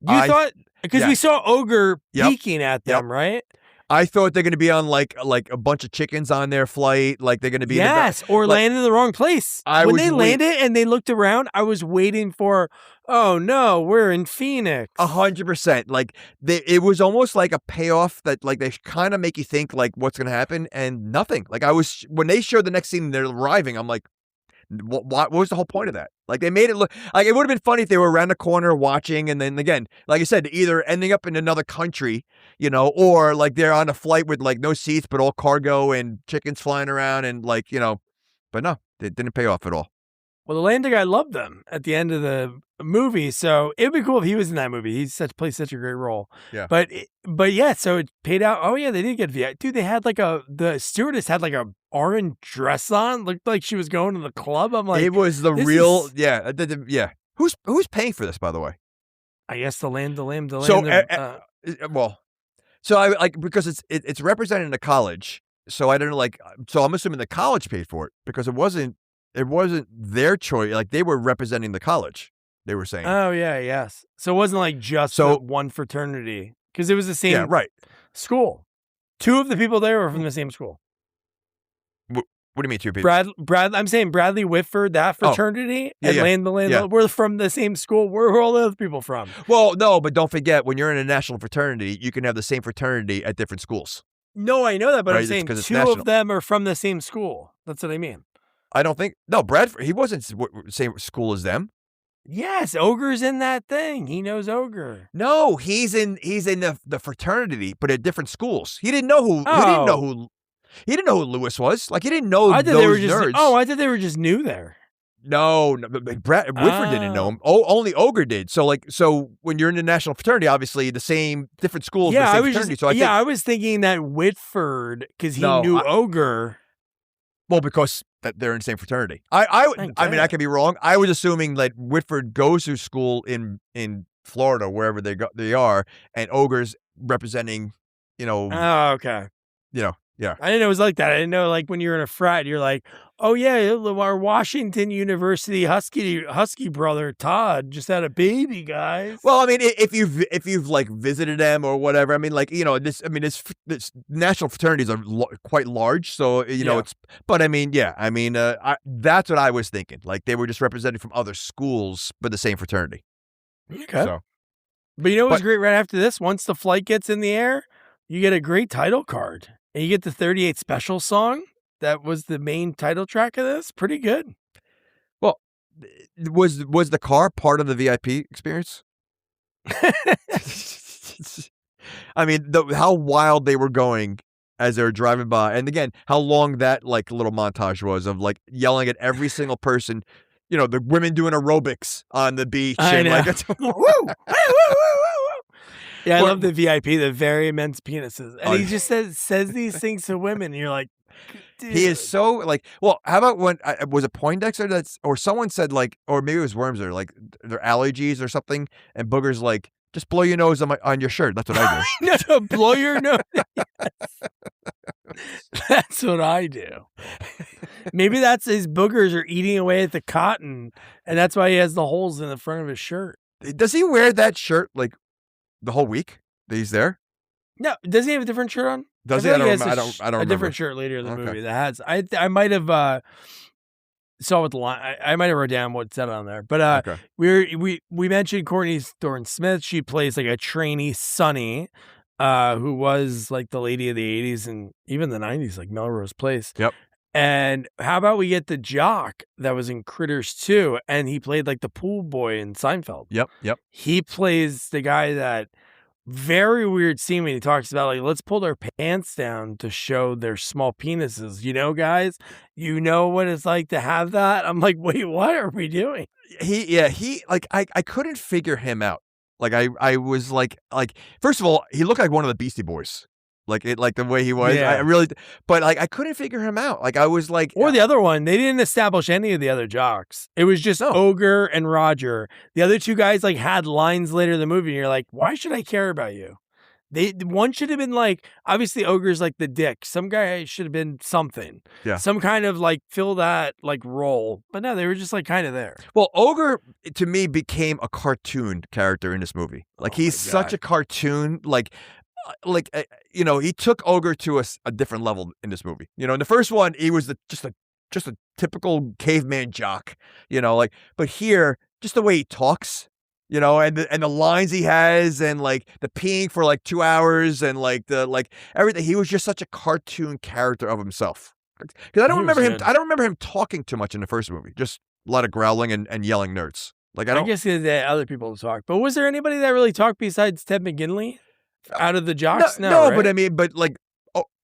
[SPEAKER 2] You thought because we saw Ogre peeking at them, right?
[SPEAKER 3] I thought they're going to be on like a bunch of chickens on their flight, like they're going to be
[SPEAKER 2] or land in the wrong place. When they landed and they looked around, I was waiting for, oh no, we're in Phoenix.
[SPEAKER 3] 100%. Like it was almost like a payoff that like they kind of make you think like what's going to happen, and nothing. Like when they showed the next scene and they're arriving, I'm like, what was the whole point of that? Like they made it look like it would have been funny if they were around the corner watching, and then again, like I said, either ending up in another country, or like they're on a flight with like no seats but all cargo and chickens flying around and like, but no, it didn't pay off at all.
[SPEAKER 2] Well, the Landa guy loved them at the end of the movie, so it'd be cool if he was in that movie. He plays such a great role.
[SPEAKER 3] Yeah.
[SPEAKER 2] But yeah, so it paid out. Oh yeah, they did get VIP. Dude, they had the stewardess had like a orange dress on, looked like she was going to the club. I'm like,
[SPEAKER 3] it was the real, yeah. Who's paying for this, by the way?
[SPEAKER 2] I guess the Land.
[SPEAKER 3] So I like because it's representing the college. So I don't know, so I'm assuming the college paid for it because it wasn't their choice. Like they were representing the college. They were saying.
[SPEAKER 2] Oh yeah, yes. So it wasn't like just one fraternity because it was the same school. Two of the people there were from the same school.
[SPEAKER 3] What do you mean two people?
[SPEAKER 2] I'm saying Bradley Whitford, that fraternity, and Land. We're from the same school. Where are all the other people from?
[SPEAKER 3] Well, no, but don't forget when you're in a national fraternity, you can have the same fraternity at different schools.
[SPEAKER 2] No, I know that, but
[SPEAKER 3] Right,
[SPEAKER 2] I'm
[SPEAKER 3] it's
[SPEAKER 2] saying
[SPEAKER 3] 'cause it's
[SPEAKER 2] two
[SPEAKER 3] national.
[SPEAKER 2] of them are from the same school. That's what I mean.
[SPEAKER 3] I don't think no, Bradford, he wasn't same school as them.
[SPEAKER 2] Yes, Ogre's in that thing. He knows Ogre.
[SPEAKER 3] No, he's in the fraternity, but at different schools. He didn't know who
[SPEAKER 2] Oh,
[SPEAKER 3] he didn't know who Lewis was. Like, he didn't know
[SPEAKER 2] I thought they were
[SPEAKER 3] those
[SPEAKER 2] just.
[SPEAKER 3] nerds.
[SPEAKER 2] Oh, I thought they were just new there.
[SPEAKER 3] No, but Whitford didn't know him. Oh, only Ogre did. So when you're in the national fraternity, obviously the same different schools,
[SPEAKER 2] Yeah,
[SPEAKER 3] the
[SPEAKER 2] I
[SPEAKER 3] same
[SPEAKER 2] was
[SPEAKER 3] fraternity.
[SPEAKER 2] just.
[SPEAKER 3] So I think
[SPEAKER 2] I was thinking that Whitford because he
[SPEAKER 3] no,
[SPEAKER 2] knew Ogre.
[SPEAKER 3] well, because that they're in the same fraternity. I mean, I could be wrong. I was assuming that Whitford goes to school in Florida, wherever they are, and Ogre's representing, you know,
[SPEAKER 2] Oh, okay.
[SPEAKER 3] yeah.
[SPEAKER 2] I didn't know it was like that. I didn't know like when you're in a frat, you're like, oh yeah, our Washington University Husky brother Todd just had a baby, guys.
[SPEAKER 3] Well, I mean, if you've like visited them or whatever, I mean, like, this national fraternities are quite large, so
[SPEAKER 2] Yeah.
[SPEAKER 3] it's. But I mean, yeah, I mean, that's what I was thinking. Like, they were just represented from other schools, but the same fraternity.
[SPEAKER 2] Okay.
[SPEAKER 3] So,
[SPEAKER 2] But you know what's
[SPEAKER 3] but
[SPEAKER 2] great right after this? Once the flight gets in the air, you get a great title card. And you get the 38 Special song. That was the main title track of this. Pretty good.
[SPEAKER 3] well, was the car part of the VIP experience? I mean, how wild they were going as they were driving by, and again, how long that like little montage was of like yelling at every single person. The women doing aerobics on the beach.
[SPEAKER 2] I
[SPEAKER 3] and
[SPEAKER 2] know.
[SPEAKER 3] like,
[SPEAKER 2] Woo! Woo, woo, woo, woo. Yeah, I love the VIP, the very immense penises. And he just says these things to women, and you're like, dude.
[SPEAKER 3] he is so like, well, how about when was it Poindexter or someone said like, or maybe it was Wormser, like their allergies or something, and Booger's like, just blow your nose on your shirt. That's what I do.
[SPEAKER 2] No, to blow your nose. Yes. That's what I do. Maybe that's his boogers are eating away at the cotton, and that's why he has the holes in the front of his shirt.
[SPEAKER 3] Does he wear that shirt like the whole week that he's there?
[SPEAKER 2] No, does he have a different shirt on?
[SPEAKER 3] Does he?
[SPEAKER 2] feel
[SPEAKER 3] I
[SPEAKER 2] like
[SPEAKER 3] don't.
[SPEAKER 2] has
[SPEAKER 3] I don't. I don't
[SPEAKER 2] a
[SPEAKER 3] remember.
[SPEAKER 2] different shirt later in the
[SPEAKER 3] Okay.
[SPEAKER 2] movie that has. I might have saw what the line. I might have wrote down what it said on there, but
[SPEAKER 3] Okay.
[SPEAKER 2] we mentioned Courtney Thorne Smith. She plays like a trainee Sunny, who was like the lady of the 80s and even the 90s, like Melrose Place.
[SPEAKER 3] Yep.
[SPEAKER 2] And how about we get the jock that was in Critters 2, and he played like the pool boy in Seinfeld.
[SPEAKER 3] Yep.
[SPEAKER 2] He plays the guy that very weird scene when he talks about like, let's pull their pants down to show their small penises. Guys, you know what it's like to have that? I'm like, wait, what are we doing?
[SPEAKER 3] He like I couldn't figure him out. Like I was like first of all, he looked like one of the Beastie Boys. Like the way he was.
[SPEAKER 2] Yeah.
[SPEAKER 3] I really, but like I couldn't figure him out. Like I was like,
[SPEAKER 2] Or the other one, they didn't establish any of the other jocks. It was just Ogre and Roger. The other two guys like had lines later in the movie, and you're like, why should I care about you? One should have been like, obviously Ogre's like the dick. Some guy should have been something.
[SPEAKER 3] Yeah.
[SPEAKER 2] Some kind of like fill that like role. But no, they were just like kind of there.
[SPEAKER 3] Well, Ogre to me became a cartoon character in this this Like he's such a cartoon. He took Ogre to a different level in this movie. In the first one, he was just a typical caveman jock. But here, just the way he talks, and the lines he has, and like the peeing for like 2 hours, and like everything. He was just such a cartoon character of himself. Because I don't remember him talking too much in the first movie. Just a lot of growling and yelling nerds. Like I
[SPEAKER 2] guess he had other people to talk. But was there anybody that really talked besides Ted McGinley? Out of the jocks? No, right?
[SPEAKER 3] But I mean, like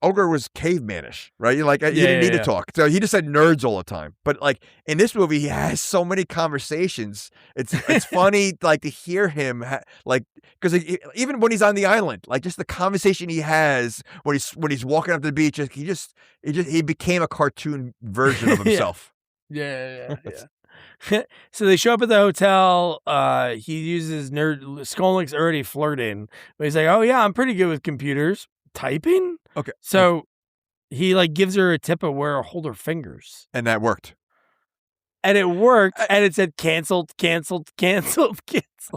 [SPEAKER 3] Ogre was cavemanish, right? He didn't need to talk, so he just said nerds all the time. But like in this movie, he has so many conversations. It's funny, like to hear him, because even when he's on the island, like just the conversation he has when he's walking up the beach, he became a cartoon version of himself.
[SPEAKER 2] Yeah. So they show up at the hotel. He uses Skolnick's already flirting, but he's like, "Oh yeah, I'm pretty good with computers, typing."
[SPEAKER 3] Okay.
[SPEAKER 2] So he like gives her a tip of where to hold her fingers,
[SPEAKER 3] and that worked.
[SPEAKER 2] And it worked, and it said canceled.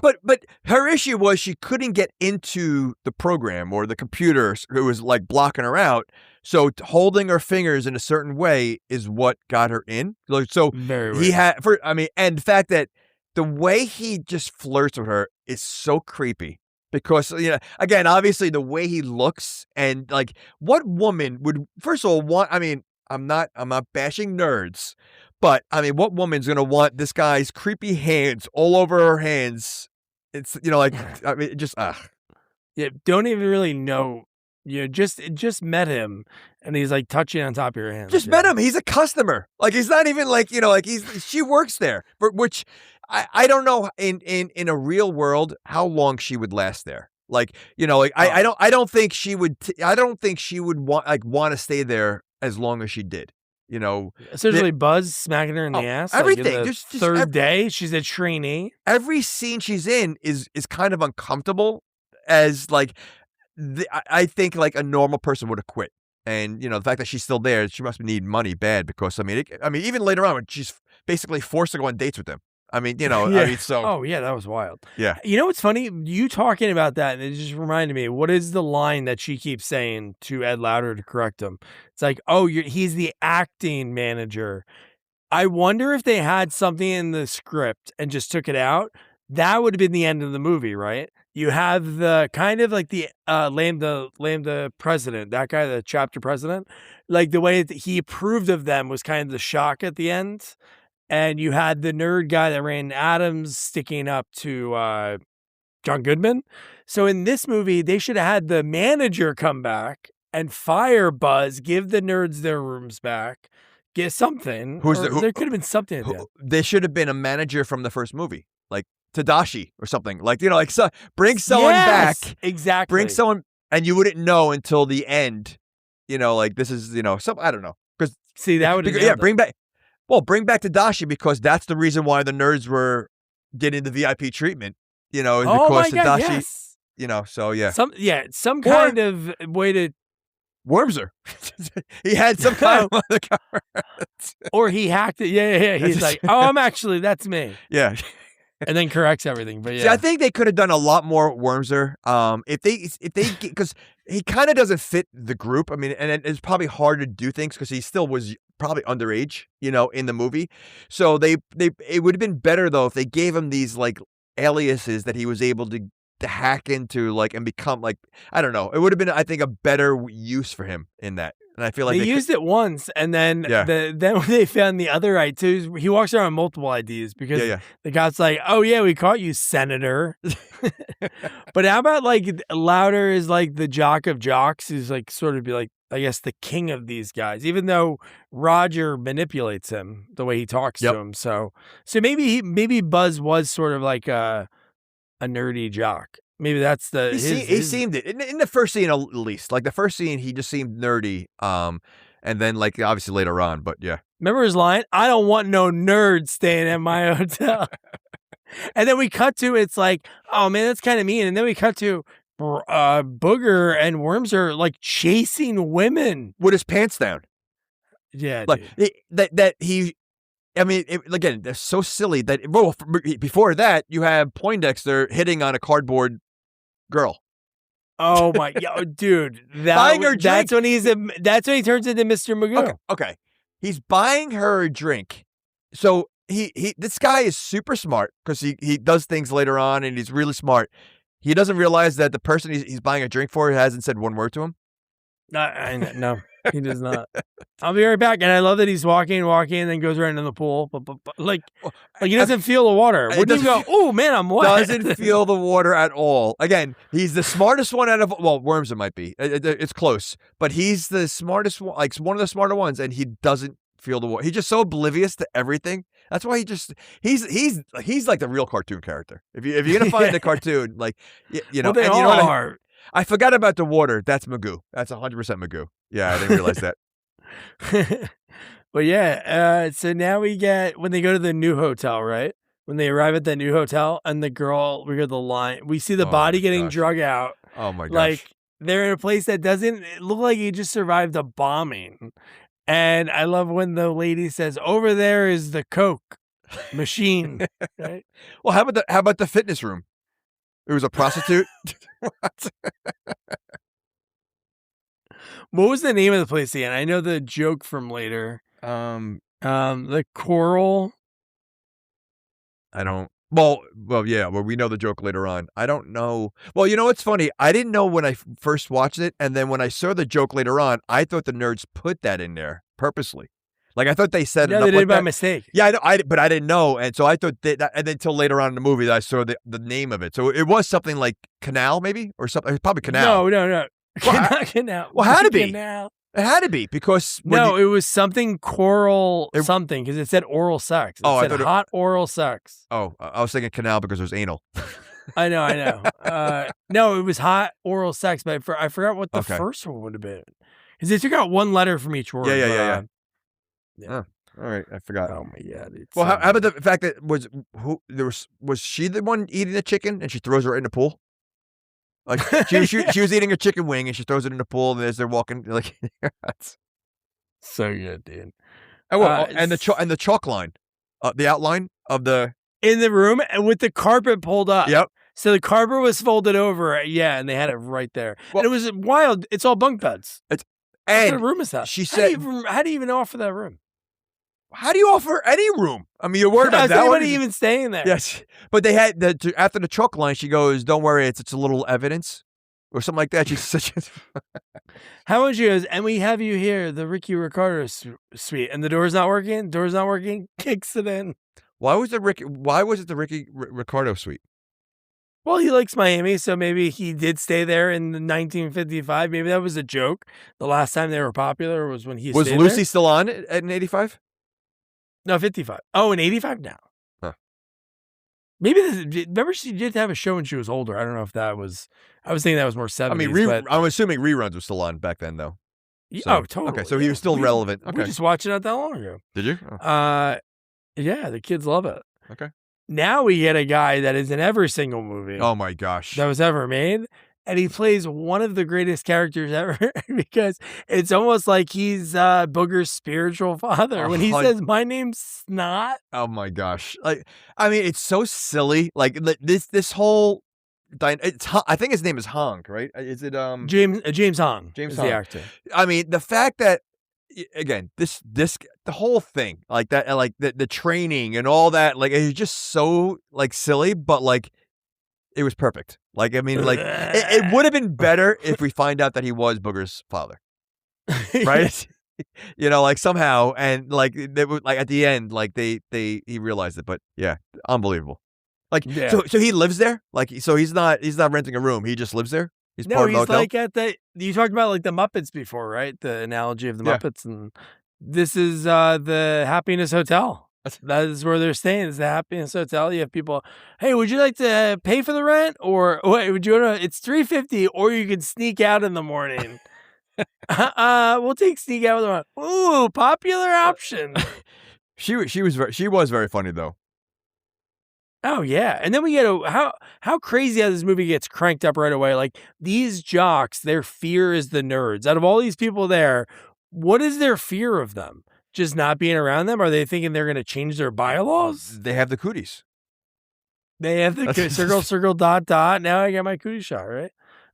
[SPEAKER 3] But her issue was she couldn't get into the program or the computer. It was like blocking her out. So holding her fingers in a certain way is what got her in. So
[SPEAKER 2] very
[SPEAKER 3] weird. And the fact that the way he just flirts with her is so creepy. because again, obviously the way he looks and like what woman would first of all want. I mean, I'm not bashing nerds, but I mean, what woman's gonna want this guy's creepy hands all over her hands? It's like I mean, just
[SPEAKER 2] Yeah, don't even really know. You just met him, and he's like touching on top of your hands.
[SPEAKER 3] Just met him. He's a customer. Like he's not even like like she works there. But which I don't know in a real world how long she would last there. Like I don't think she would. I don't think she would want to stay there as long as she did.
[SPEAKER 2] Essentially Buzz smacking her in the ass.
[SPEAKER 3] Everything.
[SPEAKER 2] Like in the third day, she's a trainee.
[SPEAKER 3] Every scene she's in is kind of uncomfortable. As like I think like a normal person would have quit. And the fact that she's still there, she must need money bad because I mean even later on when she's basically forced to go on dates with him. I mean
[SPEAKER 2] Yeah.
[SPEAKER 3] I mean so.
[SPEAKER 2] Oh yeah, that was wild.
[SPEAKER 3] Yeah.
[SPEAKER 2] You know what's funny? You talking about that, and it just reminded me. What is the line that she keeps saying to Ed Lauder to correct him? It's like, oh, he's the acting manager. I wonder if they had something in the script and just took it out. That would have been the end of the movie, right? You have the kind of like the Lambda president, that guy, the chapter president, like the way that he approved of them was kind of the shock at the end. And you had the nerd guy that ran Adams sticking up to John Goodman. So in this movie, they should have had the manager come back and fire Buzz, give the nerds their rooms back, get something. There could have been something at the end.
[SPEAKER 3] There should have been a manager from the first movie, like Tadashi or something, like so bring someone back,
[SPEAKER 2] exactly.
[SPEAKER 3] Bring someone, and you wouldn't know until the end. Like this is some I don't know because
[SPEAKER 2] see that would
[SPEAKER 3] bring back. Well, bring back Tadashi because that's the reason why the nerds were getting the VIP treatment. Is because
[SPEAKER 2] God,
[SPEAKER 3] Tadashi.
[SPEAKER 2] Yes.
[SPEAKER 3] So yeah,
[SPEAKER 2] some kind of way to.
[SPEAKER 3] Wormser. He had some kind of other cover.
[SPEAKER 2] Or he hacked it. Yeah. He's like, oh, that's me.
[SPEAKER 3] Yeah.
[SPEAKER 2] And then corrects everything. But yeah.
[SPEAKER 3] See, I think they could have done a lot more Wormser. If they because he kind of doesn't fit the group. I mean, and it's probably hard to do things because he still was probably underage, in the movie. So it would have been better though if they gave him these like aliases that he was able to hack into like and become like I don't know. It would have been I think a better use for him in that. And I feel like
[SPEAKER 2] they used it once, and then then when they found the other IDs, he walks around with multiple IDs because the guy's like, "Oh yeah, we caught you, Senator." But how about like Lauder is like the jock of jocks, who's like sort of be like I guess the king of these guys, even though Roger manipulates him the way he talks to him. So maybe Buzz was sort of like a nerdy jock. Maybe that's the
[SPEAKER 3] he seemed it in the first scene at least. Like the first scene, he just seemed nerdy. And then like obviously later on, but yeah.
[SPEAKER 2] Remember his line? I don't want no nerds staying at my hotel. And then we cut to it's like, oh man, that's kind of mean. And then we cut to Booger and Wormser like chasing women
[SPEAKER 3] with his pants down.
[SPEAKER 2] Yeah,
[SPEAKER 3] like that he. I mean, again, they're so silly that before that you have Poindexter hitting on a cardboard girl.
[SPEAKER 2] Oh my dude!
[SPEAKER 3] Buying her drink.
[SPEAKER 2] That's when he turns into Mr. Magoo.
[SPEAKER 3] Okay, he's buying her a drink. So this guy is super smart because he does things later on and he's really smart. He doesn't realize that the person he's buying a drink for hasn't said one word to him.
[SPEAKER 2] No, he does not. I'll be right back. And I love that he's walking, and then goes right into the pool. But like he doesn't feel the water. Wouldn't you go, oh man, I'm wet?
[SPEAKER 3] Doesn't feel the water at all. Again, he's the smartest one out of Wormser might be. It's close, but he's the smartest one, like one of the smarter ones, and he doesn't feel the water. He's just so oblivious to everything. That's why he's like the real cartoon character. If you're gonna find a cartoon, like
[SPEAKER 2] well, they all are.
[SPEAKER 3] I forgot about the water. That's Magoo. That's 100% Magoo. Yeah, I didn't realize that.
[SPEAKER 2] But yeah, so now we get when they go to the new hotel, right? When they arrive at the new hotel, and the girl, we hear the line. We see the body getting drug out.
[SPEAKER 3] Oh my gosh!
[SPEAKER 2] Like they're in a place that doesn't look like he just survived a bombing. And I love when the lady says, "Over there is the Coke machine." Right?
[SPEAKER 3] Well, how about the fitness room? It was a prostitute.
[SPEAKER 2] What was the name of the place again? I know the joke from later. The Coral.
[SPEAKER 3] I don't Well, yeah. Well, we know the joke later on. I don't know. Well, you know what's funny? I didn't know when I first watched it, and then when I saw the joke later on, I thought the nerds put that in there purposely. Like I thought they set it
[SPEAKER 2] No,
[SPEAKER 3] up
[SPEAKER 2] they did
[SPEAKER 3] like
[SPEAKER 2] it by
[SPEAKER 3] that.
[SPEAKER 2] mistake.
[SPEAKER 3] Yeah, but I didn't know, and so I thought that, and then until later on in the movie, that I saw the name of it. So it was something like Canal, maybe, or something. Probably Canal.
[SPEAKER 2] No. Canal.
[SPEAKER 3] Well, had to be.
[SPEAKER 2] Canal.
[SPEAKER 3] It had to be because
[SPEAKER 2] It was something choral something because it said oral sex. It said hot oral sex.
[SPEAKER 3] Oh, I was thinking Canal because it was anal.
[SPEAKER 2] I know. No, it was hot oral sex, but I forgot what the first one would have been. Because they took out one letter from each word.
[SPEAKER 3] Yeah. Oh, all right, I forgot.
[SPEAKER 2] Oh my god!
[SPEAKER 3] Well, how about the fact that was she the one eating the chicken and she throws her in the pool? Like she was eating a chicken wing and she throws it in the pool, and as they're walking, like
[SPEAKER 2] so good, dude.
[SPEAKER 3] And the chalk line, the outline of the
[SPEAKER 2] in the room and with the carpet pulled up.
[SPEAKER 3] Yep.
[SPEAKER 2] So the carpet was folded over, and they had it right there. Well, and it was wild. It's all bunk beds. What kind of room is that?
[SPEAKER 3] She said,
[SPEAKER 2] "How do you even offer that room?
[SPEAKER 3] How do you offer any room? I mean, you're worried about that.
[SPEAKER 2] Anybody even staying there?"
[SPEAKER 3] Yes, but they had after the chalk line. She goes, "Don't worry, it's a little evidence." Or something like that. She's such a...
[SPEAKER 2] How much she goes, and we have you here, the Ricky Ricardo suite, and the door's not working. Kicks it in.
[SPEAKER 3] Why was it the Ricky Ricardo suite?
[SPEAKER 2] Well, he likes Miami, so maybe he did stay there in 1955. Maybe that was a joke. The last time they were popular was when he
[SPEAKER 3] was
[SPEAKER 2] stayed
[SPEAKER 3] Lucy
[SPEAKER 2] there.
[SPEAKER 3] Still on in 85?
[SPEAKER 2] No, 55. Oh, in 85 now.
[SPEAKER 3] Huh.
[SPEAKER 2] Maybe remember she did have a show when she was older. I don't know if that was. I was thinking that was more 70s.
[SPEAKER 3] I mean, I'm assuming reruns were still on back then, though.
[SPEAKER 2] So, totally.
[SPEAKER 3] Okay, so he was still relevant. Okay,
[SPEAKER 2] we just watched it not that long ago.
[SPEAKER 3] Did you?
[SPEAKER 2] Oh. Yeah, the kids love it.
[SPEAKER 3] Okay.
[SPEAKER 2] Now we get a guy that is in every single movie.
[SPEAKER 3] Oh my gosh,
[SPEAKER 2] that was ever made, and he plays one of the greatest characters ever because it's almost like he's Booger's spiritual father when he says, "My name's Snot."
[SPEAKER 3] Oh my gosh, like I mean, it's so silly. Like this whole. I think his name is Hong, right? Is it
[SPEAKER 2] James Hong?
[SPEAKER 3] James
[SPEAKER 2] Hong, the actor.
[SPEAKER 3] I mean, the fact that again, the whole thing, like that, like the training and all that, like it's just so like silly, but like it was perfect. Like I mean, like it would have been better if we find out that he was Booger's father, right? You know, like somehow, and like they would, like at the end, like he realized it, but yeah, unbelievable. Like so he lives there, like so he's not renting a room, he just lives there. He's
[SPEAKER 2] like at you talked about like the Muppets before, right? The analogy of the Muppets, and this is the Happiness Hotel. That is where they're staying. It's the Happiness Hotel. You have people, hey, would you like to pay for the rent, or wait, would you want to? It's $350, or you can sneak out in the morning. We'll take sneak out in the morning. Ooh, popular option.
[SPEAKER 3] She was very funny though.
[SPEAKER 2] Oh yeah, and then we get how crazy how this movie gets cranked up right away. Like these jocks, their fear is the nerds. Out of all these people there, what is their fear of them? Just not being around them? Are they thinking they're going to change their bylaws?
[SPEAKER 3] They have the cooties.
[SPEAKER 2] They have the circle, dot, dot. Now I got my cootie shot, right?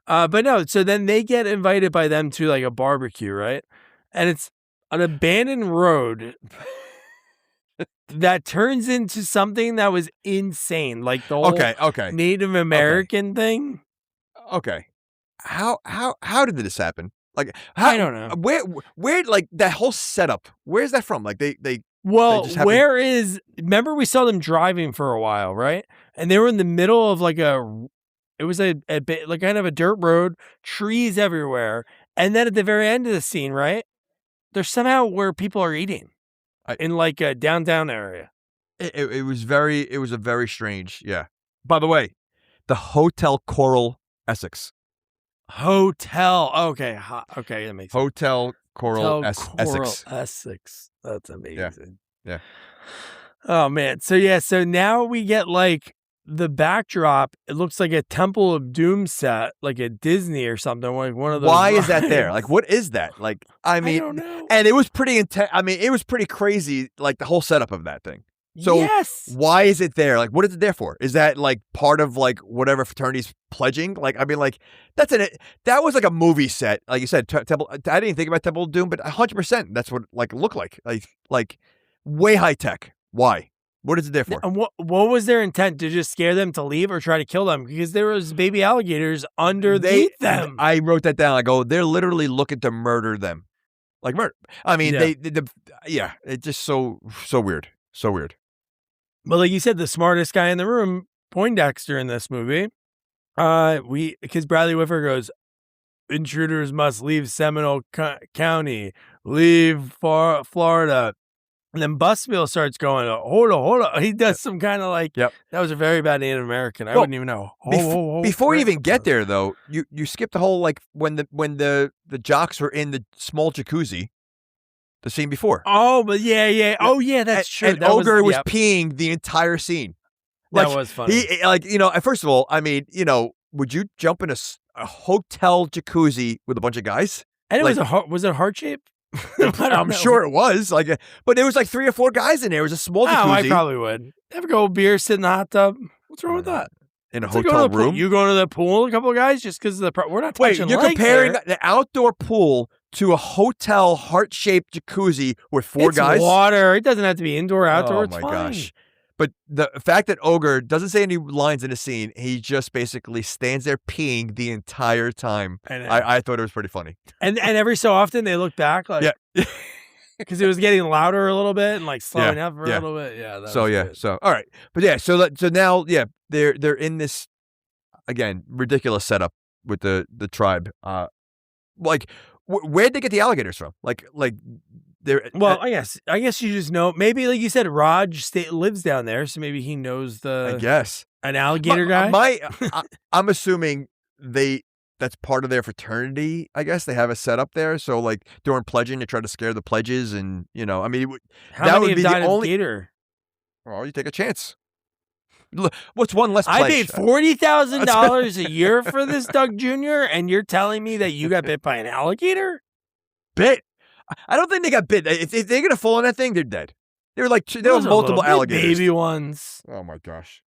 [SPEAKER 2] But no, so then they get invited by them to like a barbecue, right? And it's an abandoned road that turns into something that was insane, like the whole Native American thing.
[SPEAKER 3] Okay, how did this happen? Like,
[SPEAKER 2] I don't know.
[SPEAKER 3] Where like that whole setup? Where's that from? Like they.
[SPEAKER 2] Remember we saw them driving for a while, right? And they were in the middle of like it was a bit like kind of a dirt road, trees everywhere, and then at the very end of the scene, right? There's somehow where people are eating. In like a downtown area.
[SPEAKER 3] It was a very strange, yeah. By the way, the Hotel Coral Essex.
[SPEAKER 2] Hotel. Okay. Okay. That makes sense.
[SPEAKER 3] Hotel Coral Essex.
[SPEAKER 2] Essex. That's amazing.
[SPEAKER 3] Yeah.
[SPEAKER 2] Oh man. So now we get like the backdrop. It looks like a Temple of Doom set, like a Disney or something. Like one of those.
[SPEAKER 3] Why is that there? Like, what is that? Like, I mean,
[SPEAKER 2] I don't know.
[SPEAKER 3] And it was pretty intense. I mean, it was pretty crazy. Like the whole setup of that thing. So
[SPEAKER 2] yes.
[SPEAKER 3] Why is it there? Like, what is it there for? Is that like part of like whatever fraternity's pledging? Like, I mean, like that was like a movie set. Like you said, Temple. I didn't think about Temple of Doom, but 100%. That's what like it looked like. Like way high tech. Why? What is it there for?
[SPEAKER 2] And what was their intent? To just scare them to leave or try to kill them? Because there was baby alligators underneath them.
[SPEAKER 3] I wrote that down. I go, they're literally looking to murder them. Like murder. I mean, it's just so weird. So weird.
[SPEAKER 2] But like you said, the smartest guy in the room, Poindexter in this movie, because Bradley Whitford goes, intruders must leave Seminole County, leave Florida. And then Busfield starts going, hold on. He does some kind of like, that was a very bad Native American. I wouldn't even know.
[SPEAKER 3] Before you even get there, though, you skip the whole, like, when the jocks were in the small jacuzzi, the scene before.
[SPEAKER 2] Oh, but yeah. Oh, yeah, that's true.
[SPEAKER 3] And Ogre was peeing the entire scene.
[SPEAKER 2] That was funny.
[SPEAKER 3] First of all, I mean, would you jump in a hotel jacuzzi with a bunch of guys?
[SPEAKER 2] And was it heart shape?
[SPEAKER 3] I'm sure it was but there was like 3 or 4 guys in there. It was a small jacuzzi.
[SPEAKER 2] Oh, I probably would. Have a go beer, sit in the hot tub. What's wrong with that?
[SPEAKER 3] In a hotel room?
[SPEAKER 2] You going to the pool, a couple of guys, just because we're not touching.
[SPEAKER 3] Wait, you're comparing the outdoor pool to a hotel heart-shaped jacuzzi with 4 guys?
[SPEAKER 2] Water. It doesn't have to be indoor, outdoor.
[SPEAKER 3] Oh my gosh. But the fact that Ogre doesn't say any lines in the scene, he just basically stands there peeing the entire time. I thought it was pretty funny.
[SPEAKER 2] And every so often they look back, like, because it was getting louder a little bit and like slowing up for a little bit. Yeah.
[SPEAKER 3] So all right, but so now they're in this again ridiculous setup with the tribe. Like where'd they get the alligators from? Like.
[SPEAKER 2] I guess you just know. Maybe like you said, Raj lives down there, so maybe he knows
[SPEAKER 3] I guess
[SPEAKER 2] an alligator guy.
[SPEAKER 3] I'm assuming that's part of their fraternity. I guess they have a setup there. So like during pledging, they try to scare the pledges, and I mean,
[SPEAKER 2] that would be the only gator.
[SPEAKER 3] Well, you take a chance. What's one less pledge?
[SPEAKER 2] I paid $40,000 a year for this, Doug Jr., and you're telling me that you got bit by an alligator?
[SPEAKER 3] Bit. I don't think they got bit. If they're gonna fall on that thing, they're dead. There were multiple alligators,
[SPEAKER 2] baby ones.
[SPEAKER 3] Oh my gosh!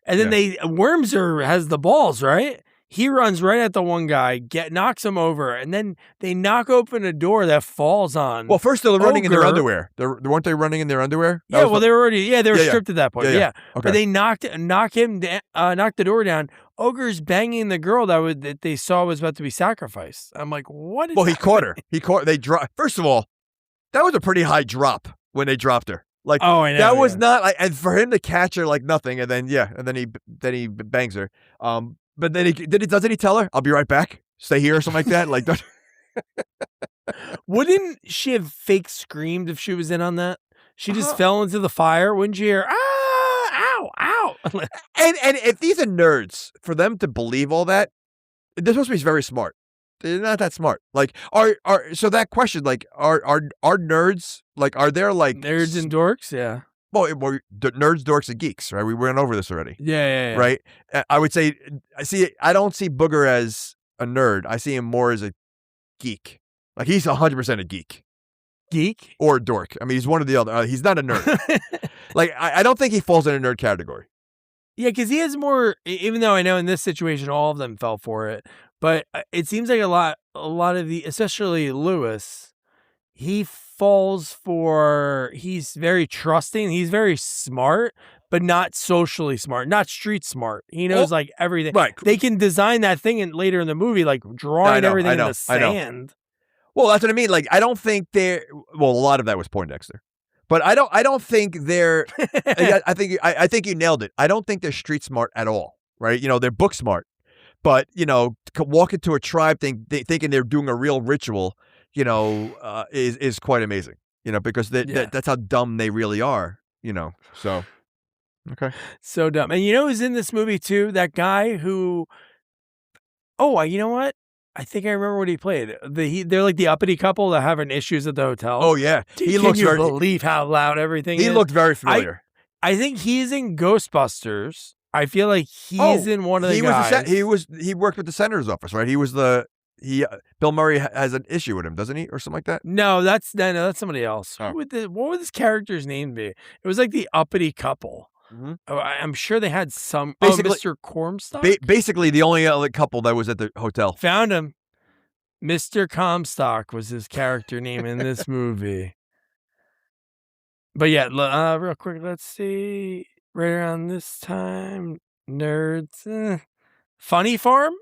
[SPEAKER 2] And then Wormser has the balls, right? He runs right at the one guy, knocks him over, and then they knock open a door that falls on.
[SPEAKER 3] Well, first they're running in their underwear. Weren't they running in their underwear?
[SPEAKER 2] They were already. Yeah, they were stripped at that point. Yeah.
[SPEAKER 3] Okay.
[SPEAKER 2] But they knocked the door down. Ogre's banging the girl that they saw was about to be sacrificed. I'm like, what is
[SPEAKER 3] he caught her. They dropped. First of all, that was a pretty high drop when they dropped her. Like, I know, that was not like, and for him to catch her like nothing, and then he bangs her. But then doesn't he tell her, "I'll be right back. Stay here," or something like that? Like,
[SPEAKER 2] wouldn't she have fake screamed if she was in on that? She just fell into the fire. Wouldn't you hear, ow, ow?
[SPEAKER 3] and if these are nerds, for them to believe all that, they're supposed to be very smart. They're not that smart. Like, so that question, like, are nerds, like, are there like
[SPEAKER 2] nerds and dorks? Yeah.
[SPEAKER 3] Well, nerds, dorks, and geeks, right? We went over this already.
[SPEAKER 2] Yeah.
[SPEAKER 3] Right? I would say, I don't see Booger as a nerd. I see him more as a geek. Like, he's 100% a geek.
[SPEAKER 2] Geek?
[SPEAKER 3] Or a dork. I mean, he's one or the other. He's not a nerd. Like, I don't think he falls in a nerd category.
[SPEAKER 2] Yeah, because he has more, even though I know in this situation all of them fell for it, but it seems like a lot of especially Lewis, he falls for, he's very trusting, he's very smart, but not socially smart, not street smart. He knows like everything.
[SPEAKER 3] Right.
[SPEAKER 2] They can design that thing later in the movie, like drawing everything in the sand.
[SPEAKER 3] Well, that's what I mean. Like, I don't think a lot of that was Poindexter. But I don't think they're. I think you nailed it. I don't think they're street smart at all, right? They're book smart, but walk into a tribe thinking they're doing a real ritual, is quite amazing, because that's how dumb they really are, So, okay,
[SPEAKER 2] so dumb. And who's in this movie too? That guy who. Oh, you know what? I think I remember what he played. They're like the uppity couple that having issues at the hotel.
[SPEAKER 3] Oh yeah,
[SPEAKER 2] Can you believe how loud everything is?
[SPEAKER 3] He looked very familiar.
[SPEAKER 2] I think he's in Ghostbusters. I feel like he's in one of the guys.
[SPEAKER 3] He worked with the senator's office, right? Bill Murray has an issue with him, doesn't he, or something like that?
[SPEAKER 2] No, that's somebody else.
[SPEAKER 3] Oh.
[SPEAKER 2] What would this character's name be? It was like the uppity couple.
[SPEAKER 3] Mm-hmm.
[SPEAKER 2] Oh, I'm sure they had some.
[SPEAKER 3] Basically,
[SPEAKER 2] Mr. Cormstock?
[SPEAKER 3] Basically, the only other couple that was at the hotel.
[SPEAKER 2] Found him. Mr. Comstock was his character name in this movie. But yeah, real quick, let's see. Right around this time, nerds. Funny Farm?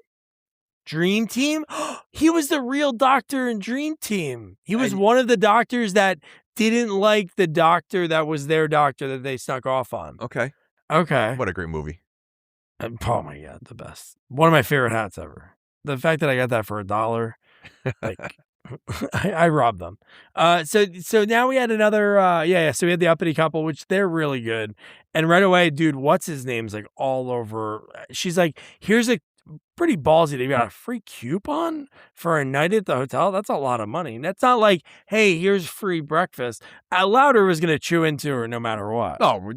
[SPEAKER 2] Dream Team? He was the real doctor in Dream Team. He was one of the doctors that didn't like the doctor that was their doctor that they snuck off on.
[SPEAKER 3] Okay.
[SPEAKER 2] Okay.
[SPEAKER 3] What a great movie.
[SPEAKER 2] Oh my God, the best. One of my favorite hats ever. The fact that I got that for $1, like I robbed them. So now we had another so we had the uppity couple, which they're really good. And right away, dude, what's his name's like all over. She's like, here's a pretty ballsy. They got a free coupon for a night at the hotel. That's a lot of money. And that's not like, hey, here's free breakfast. Louder was gonna chew into her no matter what.
[SPEAKER 3] No,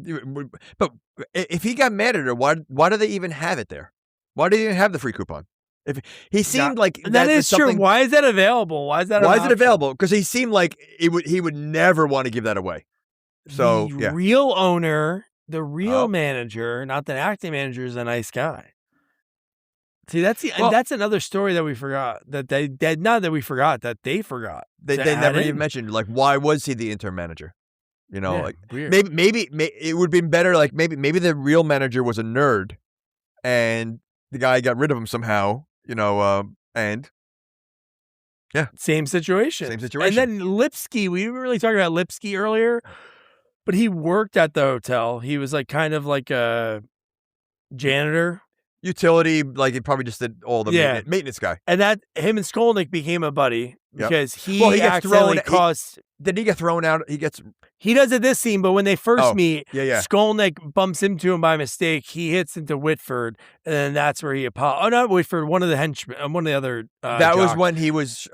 [SPEAKER 3] but if he got mad at her, why do they even have it there? Why do they even have the free coupon? If he seemed like
[SPEAKER 2] that is true. Why is that available? Why is that?
[SPEAKER 3] Why is it available? Because he seemed like he would never want to give that away. So
[SPEAKER 2] the real owner, the real manager, not the acting manager, is a nice guy. See, that's another story that we forgot. That they forgot.
[SPEAKER 3] They never even mentioned, like, why was he the interim manager? You know, like
[SPEAKER 2] weird.
[SPEAKER 3] maybe it would have been better. Like maybe the real manager was a nerd, and the guy got rid of him somehow. You know, and
[SPEAKER 2] same situation. And then Lipsky, we were really talking about Lipsky earlier, but he worked at the hotel. He was like kind of like a janitor.
[SPEAKER 3] Utility, like he probably just did all the maintenance guy.
[SPEAKER 2] And that him and Skolnick became a buddy because he
[SPEAKER 3] accidentally
[SPEAKER 2] caused.
[SPEAKER 3] Did he get thrown out?
[SPEAKER 2] He does at this scene, but when they first meet,
[SPEAKER 3] Skolnick
[SPEAKER 2] bumps into him by mistake. He hits into Whitford, and then that's where he apologized. Oh, not Whitford, one of the henchmen, one of the other.
[SPEAKER 3] That jocks. Was when he was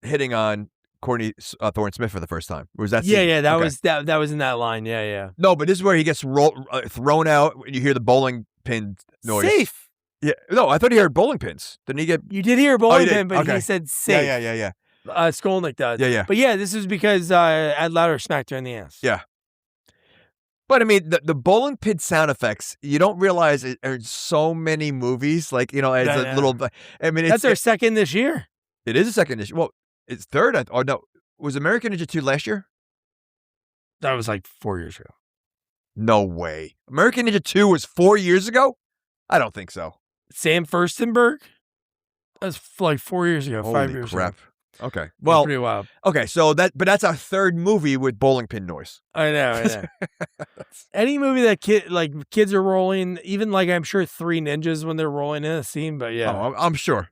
[SPEAKER 3] hitting on Courtney Thorne Smith for the first time. Was that?
[SPEAKER 2] Scene? Yeah, that was that was in that line. Yeah.
[SPEAKER 3] No, but this is where he gets thrown out. You hear the bowling pin noise.
[SPEAKER 2] Safe.
[SPEAKER 3] Yeah. No, I thought he heard bowling pins. Didn't he get?
[SPEAKER 2] You did hear a bowling pin, but he said safe.
[SPEAKER 3] Yeah.
[SPEAKER 2] Skolnick does.
[SPEAKER 3] Yeah.
[SPEAKER 2] But yeah, this is because Ad Louder smacked her in the ass.
[SPEAKER 3] Yeah. But I mean, the bowling pin sound effects, you don't realize it are so many movies. Like, you know, as a little. I mean,
[SPEAKER 2] that's our second this year.
[SPEAKER 3] It is a second this year. Well, it's third. Or no, was American Ninja 2 last year?
[SPEAKER 2] That was like 4 years ago.
[SPEAKER 3] No way. American Ninja 2 was 4 years ago? I don't think so.
[SPEAKER 2] Sam Furstenberg? That's like 4 years ago, 5 years ago.
[SPEAKER 3] Okay. Well,
[SPEAKER 2] pretty wild.
[SPEAKER 3] Okay, so that's our third movie with bowling pin noise.
[SPEAKER 2] I know. Any movie that kids are rolling, even like I'm sure Three Ninjas when they're rolling in a scene, but yeah.
[SPEAKER 3] Oh, I'm sure.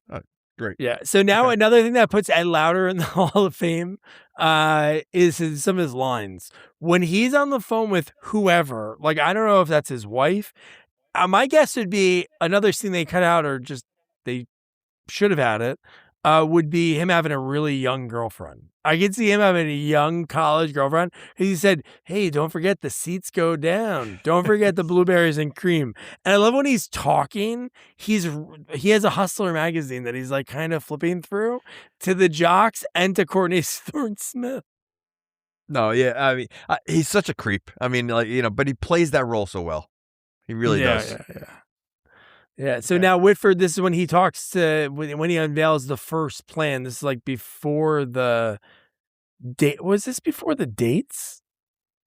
[SPEAKER 3] Great.
[SPEAKER 2] Yeah. So now another thing that puts Ed Louder in the Hall of Fame is some of his lines. When he's on the phone with whoever, like I don't know if that's his wife. My guess would be another scene they cut out or just they should have had it, would be him having a really young girlfriend. I could see him having a young college girlfriend. He said, hey, don't forget the seats go down. Don't forget the blueberries and cream. And I love when he's talking, he has a Hustler magazine that he's like kind of flipping through to the jocks and to Courtney Thorne Smith.
[SPEAKER 3] No, yeah. I mean, he's such a creep. I mean, like, you know, but he plays that role so well. He really does.
[SPEAKER 2] Yeah. So now Whitford, this is when he talks to, when he unveils the first plan. This is like before the date. Was this before the dates?